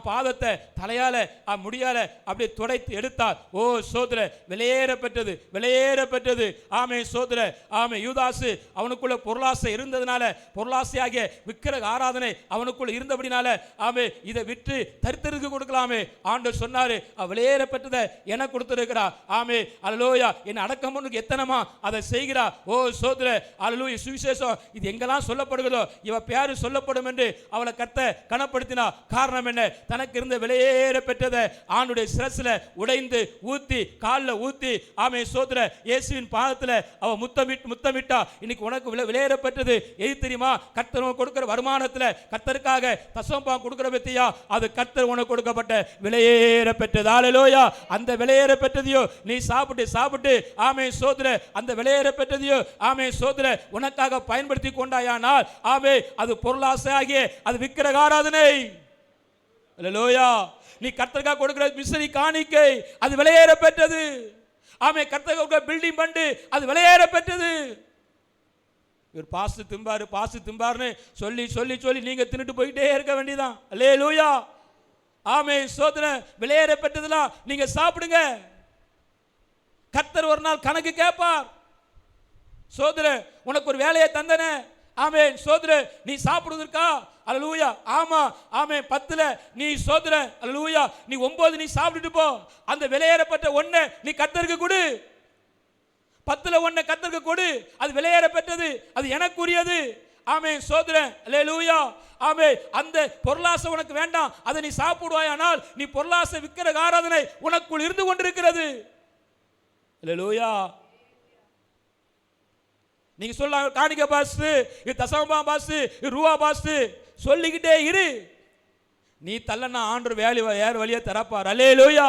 பாதத்தை தலையால முடியால அப்படியே துடைத்து எடுத்தார். ஓ ஸ்தோத்திரம். விலையேறப்பட்டது. ஆமென் ஸ்தோத்திரம். ஆமென். யூதாசு அவனுக்குள்ள பொருளாசை இருந்ததுனால, பொருளாசையாகிய விக்கிரக ஆராதனை அவனுக்குள்ள இருந்தபடினால ஆமென் இதை விற்று தரித்திற்கு கொடுக்கலாமே. ஆண்டவர் சொன்னாரு, விலையேறப்பட்டதை எனக்கு கொடுத்திருக்கிறா. ஆமென். அல்லேலூயா. என்ன அடக்கம் பண்ணுக்கு எத்தனமா அதை செய்கிறா. ஓ ஸ்தோத்திரம். அல்லேலூயா. சுவிசேஷம் இது எங்கெல்லாம் சொல்லப்படுகிறதோ இவ பேரு சொல்லப்படும் என்று அவளை கர்த்தர் கனப்படுத்தினா. காரணம் என்ன? தனக்கு இருந்த விலையேற பெற்றதை ஆண்டுடைய சிரசில உடைந்து ஊத்தி காலில் ஊத்தி ஆமென் ஸ்தோத்திரம் இயேசுவின் பாதத்தில் அவ முத்தமிட்டா. இன்னைக்கு உனக்கு விலையேற பெற்றது எது தெரியுமா? கர்த்தர் கொடுக்கிற வருமானத்தில் கர்த்தருக்காக தசமபாகம் கொடுக்கிற பத்தியா, அது கர்த்தர் உனக்கு கொடுக்கப்பட்ட விலையேற பெற்றது. ஹல்லேலூயா. அந்த விலையேற பெற்றதையோ நீ சாப்பிட்டு ஆமென் ஸ்தோத்திரம் அந்த விலையேற பெற்றதையோ ஆமென் ஸ்தோத்திரம் உனக்காக பயன்படுத்தி கொண்டாயானால் ஆமென் அது பொருளாசையாகிய அது விக்கிரக ஆராதனை. அல்லேலூயா. நீ கர்த்தருக்காக கொடுக்கிற மிஸ்ரி காணிக்கை அது விலையேற பெற்றது. ஆமென். கர்த்தருக்காக பில்டிங் பண்டு அது விலையேற பெற்றது. இவர் பாசு திம்பாருன்னு சொல்லி நீங்க தின்னுட்டு போயிட்டே இருக்க வேண்டியதான். அல்லேலூயா. ஆமென் ஸ்தோத்திரம். விலையேற பெற்றதெல்லாம் நீங்க சாப்பிடுங்க. கர்த்தர் ஒரு நாள் கணக்கு கேட்பார். ஸ்தோத்திரம். உனக்கு ஒரு வேலையை தந்தனே. ஆமென் ஸ்தோத்திரம். நீ சாப்பிடுவதற்கா? அல்லேலூயா. ஆமா. ஆமென். 10ல நீ ஸ்தோத்திரம். அல்லேலூயா. நீ 9 நீ சாப்பிட்டுட்டு போ. அந்த விலையேறப்பட்ட 1 நீ கர்த்தருக்கு கொடு. 10ல 1 கர்த்தருக்கு கொடு. அது விலையேற பெற்றது. அது எனக்குரியது. ஆமென் ஸ்தோத்திரம். அல்லேலூயா. ஆமென். அந்த பொருளாசை உனக்கு வேண்டாம். அதை நீ சாப்பிடுவாயானால் நீ பொருளாசை விக்கிரக ஆராதனை உனக்குள் இருந்து கொண்டிருக்கிறது. அல்லேலூயா. நீங்க சொல்லலாம் காணிக்க பாஸ்டர், இது தசமபாகம் பாஸ்டர், இது ரூபா பாஸ்டர் சொல்லிக்கிட்டே இரு. நீ தள்ளனா ஆண்டவர் வேறு வழியை திறப்பார். அல்லேலூயா.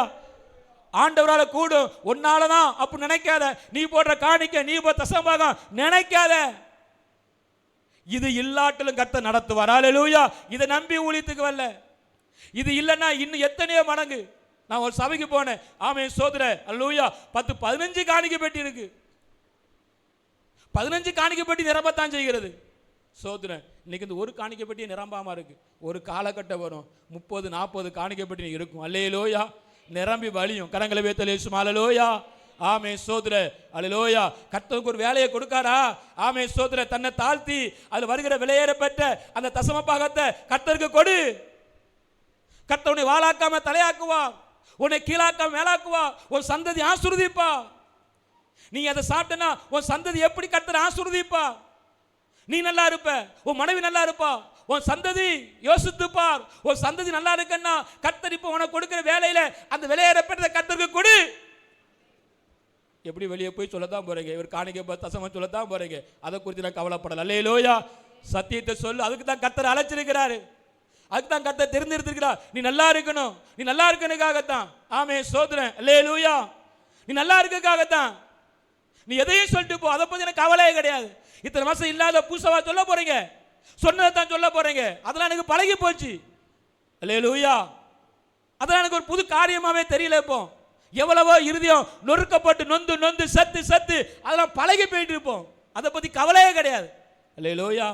ஆண்டவரால கூடும். உன்னாலதான் அப்படி நினைக்காத. நீ போடுற காணிக்க நீ போடுற தசமபாகம் நினைக்காத. இது இல்லாட்டிலும் கர்த்தர் நடத்துவார். அல்லேலூயா. இதை நம்பி ஊழியத்துக்கு வரல. இது இல்லைன்னா இன்னும் எத்தனையோ மடங்கு. நான் ஒரு சபைக்கு போனேன். ஆமென் ஸ்தோத்திரம். அல்லேலூயா. 10-15 காணிக்கை பெட்டி இருக்கு. 15 காணிக்கை பெட்டி நிரம்பத்தான் செய்கிறது. சோதனை. இன்னைக்கு இந்த ஒரு காணிக்கை பெட்டி நிரம்பாம இருக்கு. ஒரு காலகட்டம் வரும் 30-40 காணிக்கை பெட்டி இருக்கும். அல்லேலூயா. நிரம்பி வழியும். கரங்களை வைத்து இயேசு அல்லேலூயா. ஆமென் ஸ்தோத்திரம். அல்லேலூயா. கர்த்தருக்கு ஒரு வேலையை கொடுக்காரா? ஆமென் ஸ்தோத்திரம். தன்னை தாழ்த்தி அது வருகிற விலையேற பெற்ற அந்த தசமபாகத்தை கர்த்தருக்கு கொடு. கர்த்தர் உன்னை வாளாக்காம தலையாக்குவா, உன்னை கீழாக்காம மேலாக்குவா, ஒரு சந்ததி ஆசீர்வதிப்பா. நீ அதை சாப்பிட்டனா உன் சந்ததி எப்படி கர்த்தர் ஆசீர்வதிப்பா? நீ நல்லா இருப்ப, உன் மனைவி நல்லா இருப்பா, உன் சந்ததி யோசித்து பார். உன் சந்ததி நல்லா இருக்குன்னா கர்த்தர் இப்போ உனக்கு கொடுக்கிற வேலையில அந்த விலையேறப்பட்ட கர்த்தருக்கு கொடு. எப்படி வெளியே போய் சொல்லத்தான் போறீங்க, இவர் காணிக்கை தசமம் சொல்லத்தான் போறீங்க, அதை குறித்து நான் கவலைப்படல. அல்லேலூயா. சத்தியத்தை சொல்லு. அதுக்கு தான் கர்த்தர் அழைச்சிருக்கிறாரு, அதுக்கு தான் கர்த்தர் தெரிஞ்சிருக்கிறார். நீ நல்லா இருக்கணும், நீ நல்லா இருக்கணுக்காகத்தான். ஆமே சோதரன். அல்லேலூயா. நீ நல்லா இருக்கக்காகத்தான். நீ எதையும் சொல்லிட்டு போ, அதை பத்தி எனக்கு கவலையே கிடையாது. இத்தனை மாசம் இல்லாத பூசவா சொல்ல போறீங்க, சொன்னதை தான் சொல்ல போறீங்க. அதெல்லாம் எனக்கு பழகி போச்சு. அல்லேலூயா. அதெல்லாம் எனக்கு ஒரு புது காரியமாவே தெரியல. இப்போ எவ்வளவோ இருதயம் நொறுக்கப்பட்டு நொந்து நொந்து சத்து சத்து அதெல்லாம் பழகி போயிட்டு இருப்போம். அதை பத்தி கவலையே கிடையாது. அல்லேலூயா.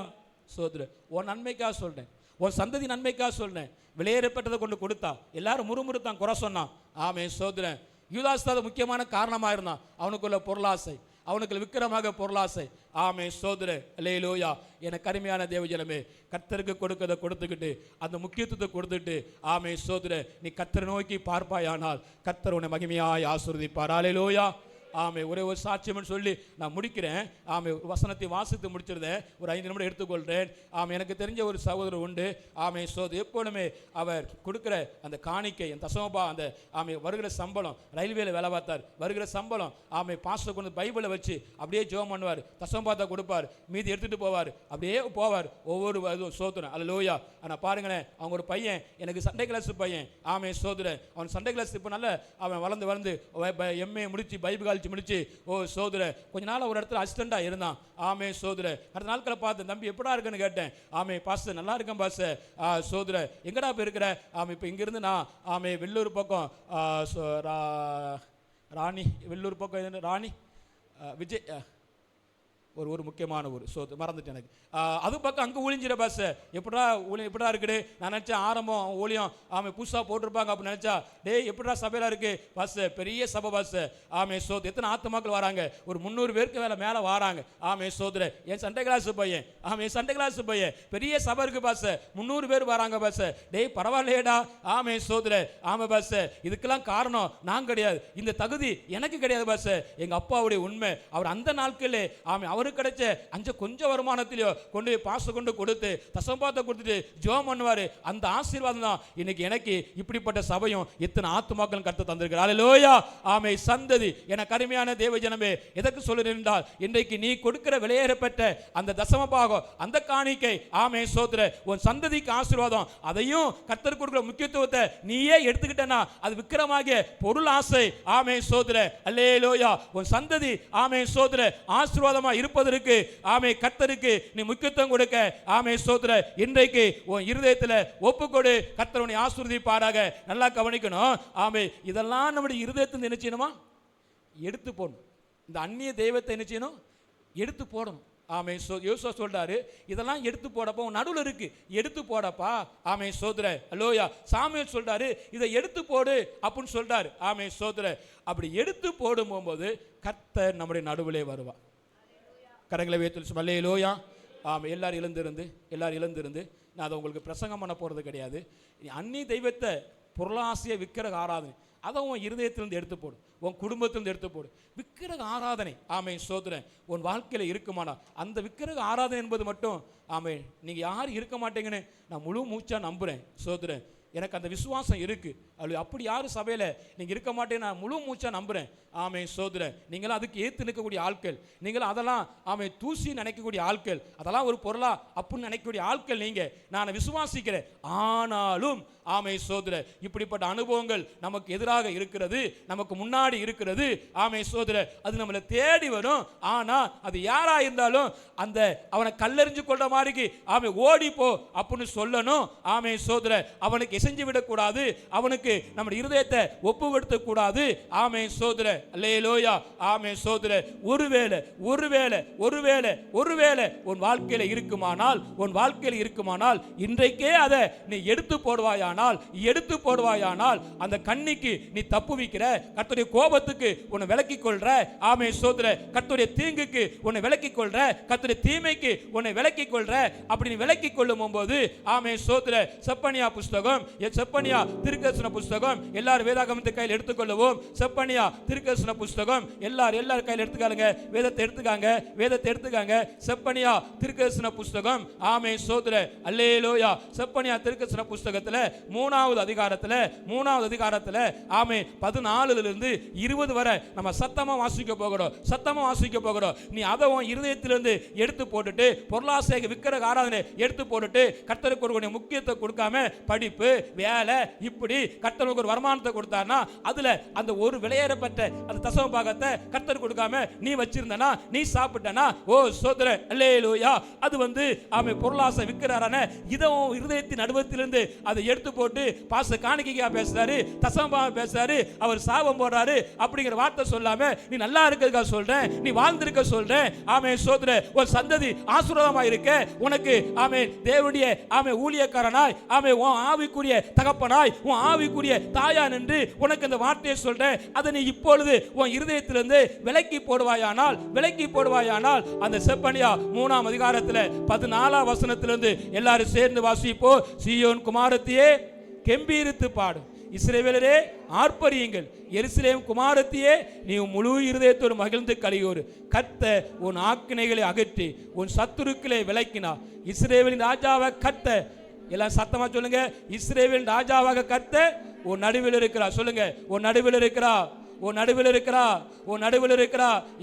சோதர உன் நன்மைக்காக சொல்றேன், உன் சந்ததி நன்மைக்காக சொல்றேன். விலையேறப்பட்டதை கொண்டு கொடுத்தா எல்லாரும் முறுமுறுத்தான், குறை சொன்னான். ஆமே சோதரன். யூதாஸ் தான் முக்கியமான காரணமாக இருந்தான். அவனுக்குள்ள பொருளாசை, அவனுக்கு விக்கிரமாக பொருளாசை. ஆமே சோதர. அல்லேலூயா. எனக்கு அருமையான தேவஜனமே, கர்த்தருக்கு கொடுக்கதை கொடுத்துக்கிட்டு அந்த முக்கியத்துவத்தை கொடுத்துட்டு ஆமே சோதர நீ கர்த்தரை நோக்கி பார்ப்பாயானால் கர்த்தர் உன்னை மகிமையாய் ஆசீர்வதிப்பார். அல்லேலூயா. ஆமே. ஒரே ஒரு சாட்சியம்னு சொல்லி நான் முடிக்கிறேன். ஆமே. வசனத்தை வாசித்து முடிச்சிருந்தேன், ஒரு 5 நிமிடம் எடுத்துக்கொள்கிறேன். ஆமே. எனக்கு தெரிஞ்ச ஒரு சகோதரர் உண்டு. ஆமே சோது எப்பொழுதுமே அவர் கொடுக்குற அந்த காணிக்கை, அந்த தசமபா, அந்த ஆமே வருகிற சம்பளம், ரயில்வேல வேலை பார்த்தார், வருகிற சம்பளம் ஆமே பாஸ்டர் கொண்டு பைபிளை வச்சு அப்படியே ஜெபம் பண்ணுவார், தசமபாத்தை கொடுப்பார், மீதி எடுத்துகிட்டு போவார், அப்படியே போவார். ஒவ்வொரு இதுவும் சோதனை. அல்லேலூயா. ஆனால் பாருங்களேன், அவங்க ஒரு பையன், எனக்கு சண்டே கிளாஸ் பையன். ஆமே சோதனை. அவன் சண்டே கிளாஸ் இப்போ நல்ல அவன் வளர்ந்து எம்ஏ முடிச்சு பைபிள் முடிச்சு ஓ சோதர கொஞ்ச நாள் ஒரு இடத்துல அசிஸ்டண்டா இருந்தான். ஆமே சோதர. அடுத்த நாட்களை பார்த்து தம்பி எப்படா இருக்குன்னு கேட்டேன். ஆமே பாஸ்டர் நல்லா இருக்கேன் பாஸ்டர். சோதர எங்கடா போய் இருக்கிற? ஆமே இப்போ இங்கிருந்து நான் ஆமே வெள்ளூர் பக்கம் ராணி, வெள்ளூர் பக்கம் ராணி விஜய் ஒரு முக்கியமான ஊர் சோத்து மறந்துட்டேன் எனக்கு. அது பக்கம் அங்கே ஒளிஞ்சிட பஸ் எப்படா எப்படா இருக்குது நான் நினச்சேன். ஆரம்பம் ஊழியம் ஆமே புதுசாக போட்டிருப்பாங்க அப்படின்னு நினச்சா, டே எப்படா சபையில் இருக்குது பஸ், பெரிய சபை பஸ். ஆமே சோத்து எத்தனை ஆத்துமாக்கள் வராங்க, ஒரு 300 பேருக்கு மேலே வராங்க. ஆமே சோதர என் சண்டே கிளாஸ் பையன். ஆமே சண்டே கிளாஸ் பையன், பெரிய சபை இருக்குது பஸ், 300 பேர் வராங்க பஸ். டே பரவாயில்லையேடா. ஆமே சோதர. ஆமாம் பஸ். இதுக்கெல்லாம் காரணம் நான் கிடையாது, இந்த தகுதி எனக்கு கிடையாது பஸ், எங்கள் அப்பாவுடைய உண்மை. அவர் அந்த நாட்களே ஆமே அவருக்கு கிடைச்ச கொஞ்சம் வருமானத்திலையோ கொண்டு பாச கொண்டு கொடுத்து தசம்பாத்தை கொடுத்துட்டு ஜெபம் பண்ணுவாரு. அந்த ஆசீர்வாதம் தான் இன்னைக்கு எனக்கு இப்படிப்பட்ட சபையும் எத்தனை ஆத்துமாக்களும் கர்த்தர் தந்திருக்கிறார். அல்லேலூயா. ஆமே சந்ததி. என கருமையான தேவஜனமே, எதற்கு சொல்லுறேன் என்றால் இன்றைக்கு நீ கொடுக்கிற விலையேறப்பட்ட அந்த தசமபாகம், அந்த காணிக்கை ஆமே சோதர உன் சந்ததிக்கு ஆசீர்வாதம். அதையும் கர்த்தர் கொடுக்கிற முக்கியத்துவத்தை நீயே எடுத்துக்கிட்டனா அது விக்கிரமாகிய பொருள் ஆசை. ஆமே சோதர. அல்லேலூயா. உன் சந்ததி ஆமே சோதர ஆசீர்வாதமா இருப்பதற்கு ஆமே கர்த்தருக்கு நீ முக்கியத்துவம் கொடுக்க. ஆமே சோதர இன்றைக்கு உன் இருதயத்தில் ஒப்புக்கொடு. கர்த்தர் உன்னை ஆசீர்வதிப்பாராக. நல்லா கவனிக்கணும். ஆமே இதெல்லாம் நம்முடைய இருதயத்தில் என்ன செய்யணுமா? எடுத்து போடணும். இந்த அந்நிய தெய்வத்தை என்ன செய்யணும்? எடுத்து போடணும். ஆமே யோசுவா சொல்றாரு, இதெல்லாம் எடுத்து போடப்போ நடுவில் இருக்கு, எடுத்து போடப்பா. ஆமே சோதர. அல்லேலூயா. சாமுவேல் சொல்றாரு, இதை எடுத்து போடு அப்படின்னு சொல்றாரு. ஆமே சோதர. அப்படி எடுத்து போடும் போகும்போது கர்த்தர் நம்முடைய நடுவிலே வருவா. கரங்களை வைத்து அல்லேலூயா. ஆமாம். எல்லாரும் இழந்திருந்து நான் அதை உங்களுக்கு பிரசங்கம் பண்ண போகிறது கிடையாது. அந்நிய தெய்வத்தை பொருளாசையை விக்கிரக ஆராதனை அதை உன் இருதயத்திலிருந்து எடுத்து போடு, உன் குடும்பத்திலிருந்து எடுத்து போடு. விக்கிரக ஆராதனை ஆமே சோதரன் உன் வாழ்க்கையில் இருக்குமானா அந்த விக்கிரக ஆராதனை என்பது மட்டும் ஆமே நீங்கள் யாரும் இருக்க மாட்டீங்கன்னு நான் முழு மூச்சா நம்புகிறேன் சோதரன். எனக்கு அந்த விசுவாசம் இருக்குது. அப்படி யாரும் சபையில் நீங்கள் இருக்க மாட்டேன்னு நான் முழு மூச்சா நம்புகிறேன். ஆமே சோதர. நீங்களும் அதுக்கு ஏற்று நிற்கக்கூடிய ஆட்கள், நீங்களும் அதெல்லாம் ஆமே தூசி நினைக்கக்கூடிய ஆட்கள், அதெல்லாம் ஒரு பொருளா அப்படின்னு நினைக்கக்கூடிய ஆட்கள் நீங்கள். நான் விசுவாசிக்கிறேன். ஆனாலும் ஆமே சோதர இப்படிப்பட்ட அனுபவங்கள் நமக்கு எதிராக இருக்கிறது, நமக்கு முன்னாடி இருக்கிறது. ஆமே சோதர அது நம்மளை தேடி வரும். ஆனால் அது யாரா இருந்தாலும் அந்த அவனை கல்லெறிஞ்சு கொள்ற மாதிரி ஆமே ஓடிப்போ அப்படின்னு சொல்லணும். ஆமே சோதர அவனுக்கு எசைஞ்சு விடக்கூடாது, அவனுக்கு நம்ம இருதயத்தை ஒப்புவிடுத்தக்கூடாது. ஆமே சோதர. அல்லேலூயா. ஆமே சோதர. ஒருவேளை உன் வாழ்க்கையில இருக்குமானால் இன்றைக்கே அதை நீ எடுத்து போடுவாயானால் அந்த கண்ணிக்கு நீ தப்பு வைக்கிற, கர்த்தருடைய கோபத்துக்கு உன்னை விலக்கிக் கொள்ற. ஆமே சோதர. கர்த்தருடைய தீங்குக்கு உன்னை விலக்கிக் கொள்ற, கர்த்தருடைய தீமைக்கு உன்னை விலக்கிக் கொள்ற. அப்படி நீ விலக்கிக் கொள்ளும் போது ஆமே சோதர செப்பனியா புஸ்தகம் செப்பனியா தீர்க்கதரிசன புஸ்தகம். எல்லாரும் வேதாகமத்தை கையில் எடுத்துக்கொள்ளுவோம். செப்பனியா தீர்க்கதரிசன புஸ்தகம். எல்லாரும் கையில் எடுத்துக்காங்க. வேதத்தை எடுத்துக்காங்க. செப்பனியா தீர்க்கதரிசன புஸ்தகம். ஆமென் ஸ்தோத்திரம். அல்லேலூயா. செப்பனியா தீர்க்கதரிசன புஸ்தகத்துல 3வது அதிகாரத்துல ஆமென் 14 20 வரை நம்ம சத்தமா வாசிக்க போகிறோம். நீ அதை உன் இருதயத்திலிருந்து எடுத்து போட்டுட்டு பொருளாசை விக்கிரக ஆராதனை எடுத்து போட்டுட்டு கர்த்தருக்கு ஒரு முக்கியத்தை கொடுக்காம படிப்பு வேலை இப்படி கர்த்தருக்கு ஒரு வருமானத்தை கொடுத்தானா அதுல அந்த ஒரு விலையேறப்பட்ட அந்த தசம பாகத்தை கர்த்தருக்கு கொடுக்காம நீ வச்சிருந்தனா நீ சாப்பிட்டனா ஓ ஸ்தோத்திரம் அல்லேலூயா. அது ஆமென் பொருளாசை விக்கிரரான இதை இருதயத்தின் நடுவத்திலிருந்து அதை எடுத்து போட்டு பாச காணிக்கையா பேசுறாரு, தசம பாகம் பேசுறாரு, அவர் சாபம் போடுறாரு அப்படிங்கிற வார்த்தை சொல்லாம நீ நல்லா இருக்கிறதுக்காக சொல்றேன், நீ வாழ்ந்திருக்க சொல்றேன். ஆமென் ஸ்தோத்திரம். ஒரு சந்ததி ஆசீர்வாதமா இருக்க உனக்கு ஆமென் தேவனுடைய ஆமென் ஊழியக்காரனாய் ஆமென் உன் ஆவிக்குரிய தகப்பனாய் உன் ஆவிக்குரிய தாயா நின்று உனக்கு இந்த வார்த்தையை சொல்றேன். அதை நீ இப்பொழுது உன் இருதயத்திலிருந்து விலக்கி போடுவாயானால் அந்த செப்பனியா 3ஆம் அதிகாரத்தில் 14ஆம் வசனத்திலிருந்து எல்லாரும் சேர்ந்து வாசிப்போ. சீயோன் குமாரத்தியே கெம்பீரித்து பாடும், இஸ்ரவேலரே ஆர்ப்பரியுங்கள், எருசலேம் குமாரத்தியே நீ முழு இருதயத்தோடு மகிழ்ந்து கலியோரு. கர்த்தர் உன் ஆக்கினைகளை அகற்றி உன் சத்துருக்களை விலக்கினார். இஸ்ரவேலின் ராஜாவை கர்த்தர், எல்லாம் சத்தமா சொல்லுங்க, இஸ்ரவேலின் ராஜாவாக கர்த்தர் உன் நடுவில் இருக்கிறார். சொல்லுங்க, உன் நடுவில் இருக்கிறார்.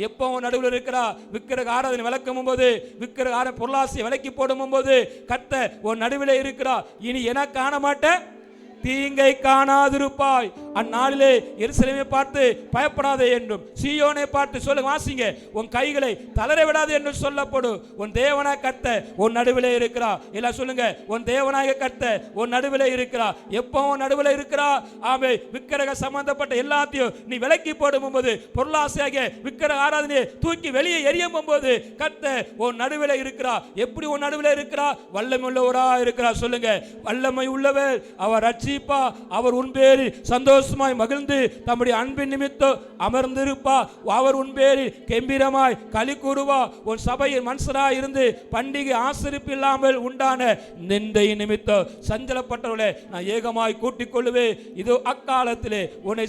எப்போ உன் நடுவில் இருக்கிறா? விக்கிரக ஆராதனை விளக்கும் போது, விக்கிரக ஆராதனை பொருளாசை விலக்கி போடும் போது கர்த்தர் உன் நடுவில் இருக்கிறா. இனி என காண மாட்டேன், தீங்கை காணாதிருப்பாய். அந்நாளிலே எருசலேமை பார்த்து பயப்படாதே என்றும் சீயோனை பார்த்து சொல்லுங்க, வாசிங்க, உன் கைகளை தளர விடாது என்று சொல்லப்படும். உன் தேவனாய கர்த்தர் உன் நடுவிலே இருக்கிறா. எல்லாம் சொல்லுங்க, உன் தேவனாய கர்த்தர் உன் நடுவிலே இருக்கிறா. எப்போ உன் நடுவிலே இருக்கிறா? ஆமே விக்கிரக சம்பந்தப்பட்ட எல்லாத்தையும் நீ விலக்கி போடும் போது, பொருளாசையாக விக்கிரக ஆராதனையை தூக்கி வெளியே எரியும் போது கர்த்தர் உன் நடுவிலே இருக்கிறா. எப்படி உன் நடுவிலே இருக்கிறா? வல்லமை உள்ளவரா இருக்கிறா. சொல்லுங்க, வல்லமை உள்ளவர், அவர் ரட்சிப்பா, அவர் உன் பேரில் சந்தோஷமாய் மகிழ்ந்து தம்முடைய அன்பின் நிமித்தம் அமர்ந்திருப்பா. அவர் உன் பேரில் கெம்பீரமாய் களி கூறுவா. உன் சபையில் மனுஷராய் இருந்து பண்டிகை ஆசரிப்பு இல்லாமல் உண்டான நிந்தை நிமித்தம் சஞ்சலப்பட்டவர்களே நான் ஏகமாய் கூட்டிக் கொள்ளுவேன். இதோ அக்காலத்திலே உன்னை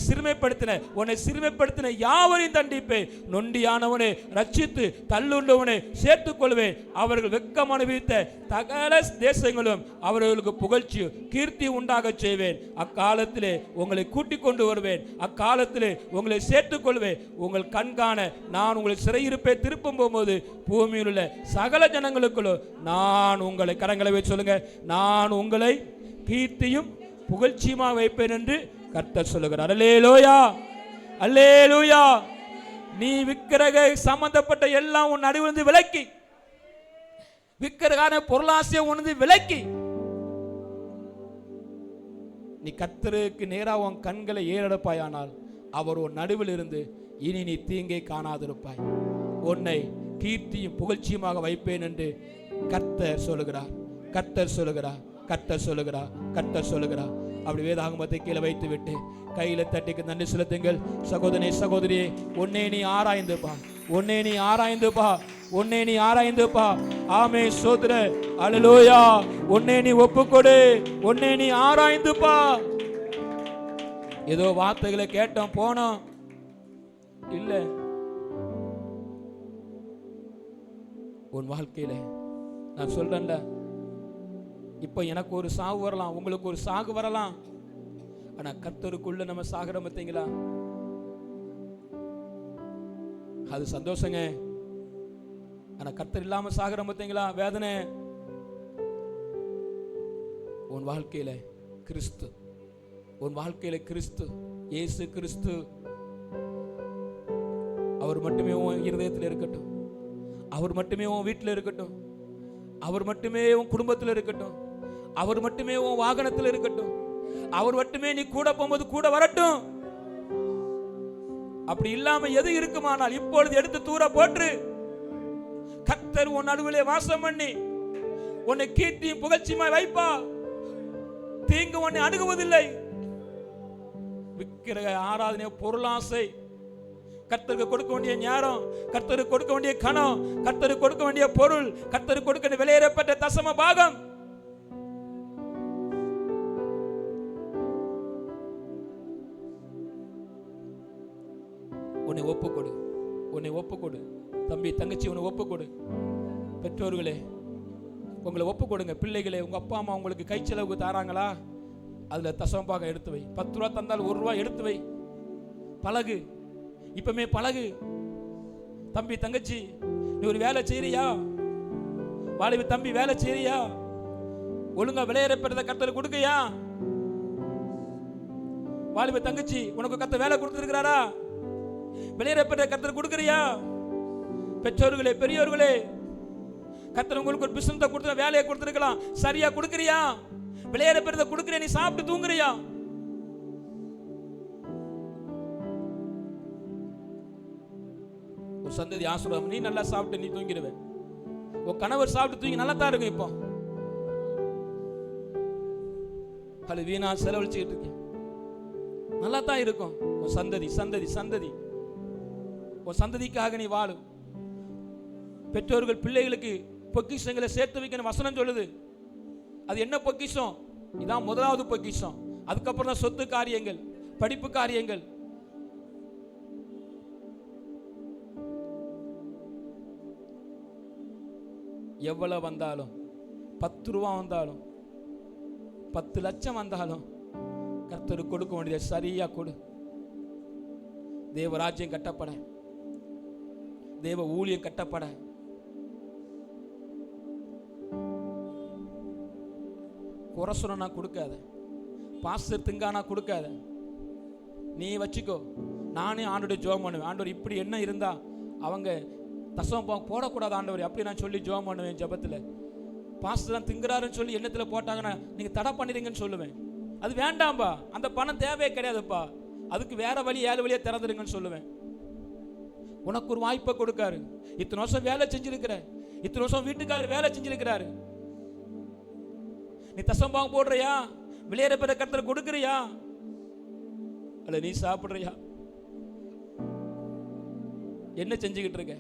சிறுமைப்படுத்தின யாவரையும் தண்டிப்பேன். நொண்டியானவனை ரட்சித்து தள்ளுண்டவனை சேர்த்துக் கொள்வேன். அவர்கள் வெட்கம் அனுபவித்த சகல தேசங்களும் அவர்களுக்கு புகழ்ச்சி கீர்த்தி உண்டாக செய்வேன். அக்காலத்திலே உங்களை கூட்டிக் கொண்டு வருவேன். அக்காலத்திலே உங்களை சேர்த்துக் கொள்வேன். உங்கள் கண்காண நான் உங்களை சிறையிருப்பை திருப்பும் போகும்போது பூமியில் உள்ள சகல ஜனங்களுக்குள்ளும் நான் உங்களை, கரங்களை வச்சு சொல்லுங்க, நான் உங்களை கீர்த்தியும் புகழ்ச்சியுமா வைப்பேன் என்று கர்த்தர் சொல்லுகிறார். அல்லேலூயா, அல்லேலூயா. நீ விக்கிரக சம்பந்தப்பட்ட எல்லாம் உன் நடுவிலிருந்து விலக்கி, விக்கிரகான பொருளாசையை உணர்ந்து விலக்கி, நீ கர்த்தருக்கு நேராக உன் கண்களை ஏறெடுப்பாயானால் அவர் உன் நடுவில் இருந்து இனி நீ தீங்கை காணாதிருப்பாய். உன்னை கீர்த்தியும் புகழ்ச்சியுமாக வைப்பேன் என்று கர்த்தர் சொல்லுகிறார். அப்படி வேதாகமத்தை கீழே வைத்து விட்டு கையில தட்டிக்கு நன்றி செலுத்துங்கள். சகோதரனே சகோதரியே, உன்னை நீ ஆராய்ந்து பா. ஆமே சோதர அல்லேலூயா. உன்னை நீ ஒப்புக்கொடு, உன்னை நீ ஆராய்ந்து பா. ஏதோ வார்த்தைகளை கேட்டோம் போனோம் இல்ல. உன் வாழ்க்கையில நான் சொல்றேன்ல, இப்ப எனக்கு ஒரு சாவு வரலாம், உங்களுக்கு ஒரு சாகு வரலாம். ஆனா கர்த்தருக்குள்ள நம்ம சாகுறோம் பார்த்தீங்களா, அது சந்தோஷங்க. ஆனா கர்த்தர் இல்லாம சாகுறோம் பார்த்தீங்களா, வேதனை. உன் வாழ்க்கையில கிறிஸ்து, உன் வாழ்க்கையில கிறிஸ்து, இயேசு கிறிஸ்து, அவர் மட்டுமே உன் இருதயத்தில் இருக்கட்டும். அவர் மட்டுமே உன் வீட்டில் இருக்கட்டும். அவர் மட்டுமே உன் குடும்பத்தில் இருக்கட்டும். அவர் மட்டுமே உன் வாகனத்தில் இருக்கட்டும். அவர் மட்டுமே நீ கூட போகும்போது கூட வரட்டும். அப்படி இல்லாம எது இருக்குமானால் இப்பொழுது எடுத்து தூர போற்று. கர்த்தர் உன் நடுவிலே வாசம் பண்ணி உன்னை கீர்த்தியும் புகழ்ச்சியுமாய் வைப்பா. தீங்கு உன்னை அணுகுவதில்லை. விக்கிரக ஆராதனை, பொருளாசை, கர்த்தருக்கு கொடுக்க வேண்டிய ஞானம், கர்த்தருக்கு கொடுக்க வேண்டிய கணம், கர்த்தருக்கு கொடுக்க வேண்டிய பொருள், கர்த்தருக்கு கொடுக்க வேண்டிய விலையேறப்பட்ட தசம பாகம், உன்னை ஒப்புக்கொடு. தம்பி தங்கச்சி உன்னை ஒப்புக்கொடு. பெற்றோர்களே உங்களை ஒப்புக்கொடுங்க. பிள்ளைகளே உங்க அப்பா அம்மா உங்களுக்கு கை செலவுக்கு தாராங்களா, அதுல தசமபாகம் எடுத்து வை. 10 ரூபா தந்தால் 1 ரூபா எடுத்து வை. பழகு, இப்பமே பழகு. தம்பி தங்கச்சி நீ ஒரு வேலை செய்யறியா, வாலிப தம்பி வேலை செய்யறியா, ஒழுங்கா விளையாட பெறத கர்த்தர் கொடுக்கையா? வாலிப தங்கச்சி உனக்கு கர்த்தர் வேலை கொடுத்திருக்கிறாரா? விளையாட பெறத கர்த்தர் கொடுக்கறியா? பெற்றோர்களே பெரியோர்களே, கர்த்தர் உங்களுக்கு ஒரு பிசினஸ் கொடுத்த வேலையை கொடுத்திருக்கலாம், சரியா கொடுக்கறியா? விளையாட பெறத கொடுக்கறியா? நீ சாப்பிட்டு தூங்குறியா? ஒரு சந்ததி ஆசீர்வாதம். நீ நல்லா சாப்பிட்டு நீ தூங்கிடுவே. உன் கணவர் சாப்பிட்டு தூங்கி நல்லா தான் இருக்கும். இப்போ அது வீணா செலவழிச்சுக்கிட்டு இருக்கேன், நல்லா தான் இருக்கும். உன் சந்ததி சந்ததி சந்ததி உன் சந்ததிக்காக நீ வாழு. பெற்றோர்கள் பிள்ளைகளுக்கு பொக்கிஷங்களை சேர்த்து வைக்கணும். வசனம் சொல்லுது. அது என்ன பொக்கிஷம்? இதான் முதலாவது பொக்கிஷம். அதுக்கப்புறம் தான் சொத்து காரியங்கள், படிப்பு காரியங்கள். எவ்வளவு வந்தாலும், 10 ரூபா வந்தாலும், 10 லட்சம் வந்தாலும் கர்த்தருக்கு கொடுக்க வேண்டியதை சரியா கொடு. தேவராஜ்யம் கட்டப்பட, தேவ ஊழியம் கட்டப்பட குறை சொன்னா கொடுக்காத, பாஸ்டர் திங்கானா கொடுக்காத, நீ வச்சுக்கோ. நானே ஆண்டோட ஜெபம் பண்ணுவேன். ஆண்டவர் இப்படி என்ன இருந்தா அவங்க தசமம் போடக்கூடாது ஆண்டவர் அப்படி நான் சொல்லி ஜெபம் பண்ணுவேன். ஜெபத்தில் பாஸ்டர் தான் திங்குறாருன்னு சொல்லி எண்ணத்தில் போட்டாங்கன்னா நீங்கள் தடை பண்ணிடுங்கன்னு சொல்லுவேன். அது வேண்டாம்பா, அந்த பணம் தேவையே கிடையாதுப்பா, அதுக்கு வேற வழி 7 வழியை திறந்துடுங்கன்னு சொல்லுவேன். உனக்கு ஒரு வாய்ப்பை கொடுக்காரு. இத்தனை வருஷம் வேலை செஞ்சிருக்கிற, இத்தனை வருஷம் வீட்டுக்காரர் வேலை செஞ்சிருக்கிறாரு. நீ தசம்பாகம் போடுறியா? விளையாட பெற கர்த்தர் கொடுக்கறியா? அல்ல நீ சாப்பிடுறியா? என்ன செஞ்சுக்கிட்டு இருக்க?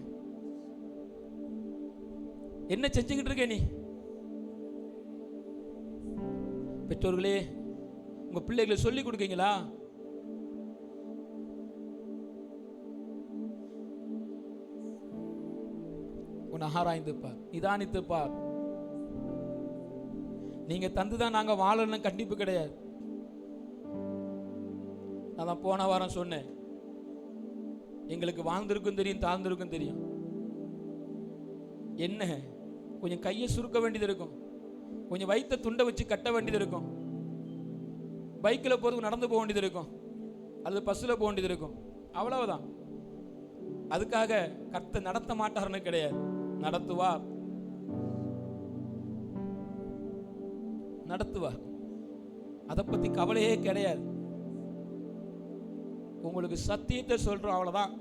என்ன செஞ்சுக்கிட்டு இருக்க நீ? பெற்றோர்களே உங்க பிள்ளைகளை சொல்லி கொடுக்கீங்களா? உன்னை ஆராய்ந்து பார், நிதானித்து பார். நீங்க தந்துதான் நாங்க வாழணும் கண்டிப்பு கிடையாது. நான் போன வாரம் சொன்னேன், எங்களுக்கு வாழ்ந்திருக்கும் தெரியும், தாழ்ந்திருக்கும் தெரியும். என்ன கொஞ்சம் கையை சுருக்க வேண்டியது இருக்கும், கொஞ்சம் வயிற்ற துண்டை வச்சு கட்ட வேண்டியது இருக்கும், பைக்கில் போகிறதுக்கு நடந்து போக வேண்டியது இருக்கும், அல்லது பஸ்ஸில் போக வேண்டியது இருக்கும். அவ்வளவுதான். அதுக்காக கர்த்தர் நடத்த மாட்டாருன்னு கிடையாது, நடத்துவார், நடத்துவார். அதை பற்றி கவலையே கிடையாது. உங்களுக்கு சத்தியத்தை சொல்றோம், அவ்வளவுதான்.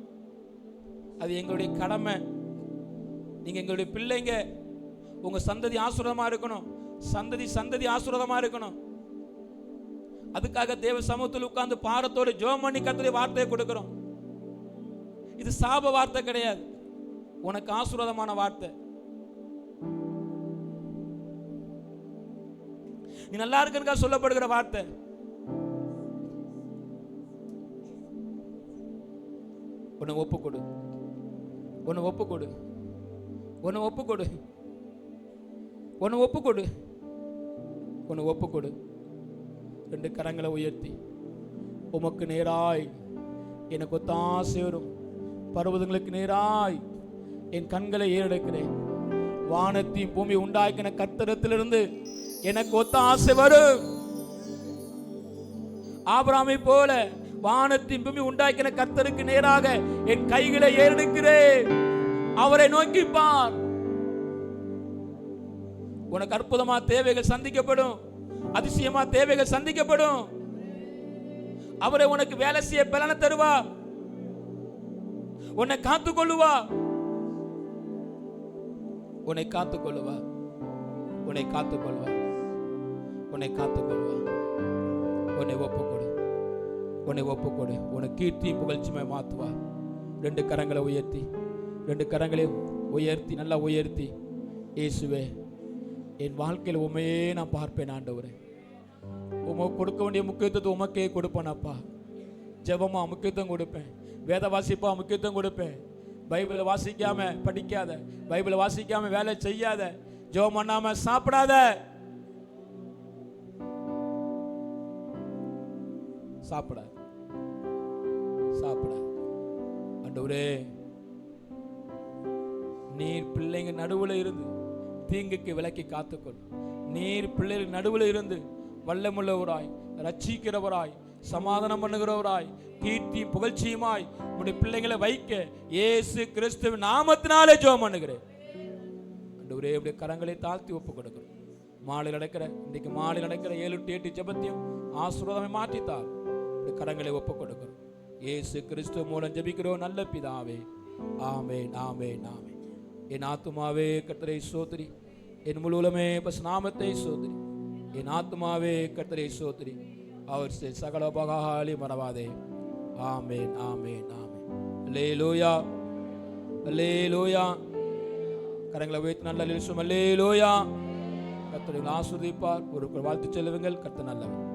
அது எங்களுடைய கடமை. நீங்க எங்களுடைய பிள்ளைங்க, உங்க சந்ததி ஆசீர்வாதமா இருக்கணும், சந்ததி சந்ததி ஆசீர்வாதமா இருக்கணும். அதுக்காக தேவ சமூகத்தில் உட்கார்ந்து பாரத்தோடு ஜெபம் பண்ணி கர்த்தருடைய வார்த்தையை கொடுக்கிறோம். இது சாப வார்த்தை கிடையாது, உனக்கு ஆசீர்வாதமான வார்த்தை. நீ நல்லா இருக்கிறதுக்கா சொல்லப்படுகிற வார்த்தை. உன்னை ஒப்புக்கொடு, உன்னை ஒப்புக்கொடு, உன்னை ஒப்புக்கொடு, உன்னை ஒப்புக்கொடு, உன்னை ஒப்புக்கொடு. 2 கரங்களை உயர்த்தி, உமக்கு நேராய் எனக்கு ஒத்தாசை வரும், பர்வதங்களுக்கு நேராய் என் கண்களை ஏறெடுக்கிறேன். வானத்தையும் பூமி உண்டாக்கின கர்த்தரிடத்திலிருந்து எனக்கு ஒத்தாசை வரும். ஆபிரகாமை போல வானத்தின் பூமி உண்டாக்கின கர்த்தருக்கு நேராக என் கைகளை ஏறெடுக்கிறேன். அவரை நோக்கி பார். உனக்கு அற்புதமா தேவைகள் சந்திக்கப்படும், அதிசயமா தேவைகள் சந்திக்கப்படும். அவரை உனக்கு வேலை செய்ய பலனை தருவா, உன்னை காத்துக் கொள்ளுவா, உன்னை காத்துக் கொள்ளுவா, உன்னை காத்துக் கொள்வா, உன்னை காத்துக் கொள்வா. உன்னை ஒப்புக்கொடு, உன்னை ஒப்புக்கொடு. உன்னை கீர்த்தி புகழ்ச்சிமை மாத்துவா. 2 கரங்களை உயர்த்தி, 2 கரங்களை உயர்த்தி, நல்லா உயர்த்தி, இயேசுவே என் வாழ்க்கையில் உண்மையே நான் பார்ப்பேன் ஆண்டவரே. உமக்கு கொடுக்க வேண்டிய முக்கியத்துவத்தை உமக்கே கொடுப்பேன் அப்பா. ஜெபமா முக்கியத்துவம் கொடுப்பேன், வேத வாசிப்பா முக்கியத்துவம் கொடுப்பேன், பைபிளை வாசிக்காம படிக்காத, பைபிளை வாசிக்காம வேலை செய்யாத, ஜெபம் பண்ணாம சாப்பிடாத. சாப்பிடாது. ஆண்டவரே, நீர் பிள்ளைங்க நடுவுல இருந்து தீங்குக்கு விலக்கி காத்துக்கொள். நீர் பிள்ளைகள் நடுவுல இருந்து வல்லமுள்ளவராய், ரட்சிக்கிறவராய், சமாதானம் பண்ணுகிறவராய், கீர்த்தி புகழ்ச்சியுமாய் உடைய பிள்ளைங்களை வைக்க இயேசு கிறிஸ்துவின் நாமத்தினாலே ஜெபம் பண்ணுகிறேன். ஆண்டவரே, உடைய கரங்களை தாழ்த்தி ஒப்பு கொடுக்கிறோம். இன்னைக்கு மாலையில் நடக்கிற 7 to 8 ஜெபத்தையும் ஆசீர்வாதமாய் மாற்றித்தார். கரங்களை ஒப்பு கொடுக்கிறோம். இயேசு கிறிஸ்து மூலம் ஜெபிக்கிறோம் நல்ல பிதாவே. ஆமென், ஆமென், ஆமென். என் ஆத்துமாவே கர்த்தரை ஸ்தோத்திரி, என் முழுவதுமே நாமத்தை ஸ்தோத்திரி. என் ஆத்துமாவே கர்த்தரை ஸ்தோத்திரி, அவர் சகல உபகாரங்களை மறவாதே. ஆமென், ஆமென், ஆமென். அல்லேலூயா, அல்லேலூயா. கரங்களை வைத்து நல்ல இயேசுவே அல்லேலூயா. கர்த்தரை ஆசீர்வதிப்பார். ஒரு வாழ்த்து சொல்லுங்கள். கர்த்தர் நல்லவர்.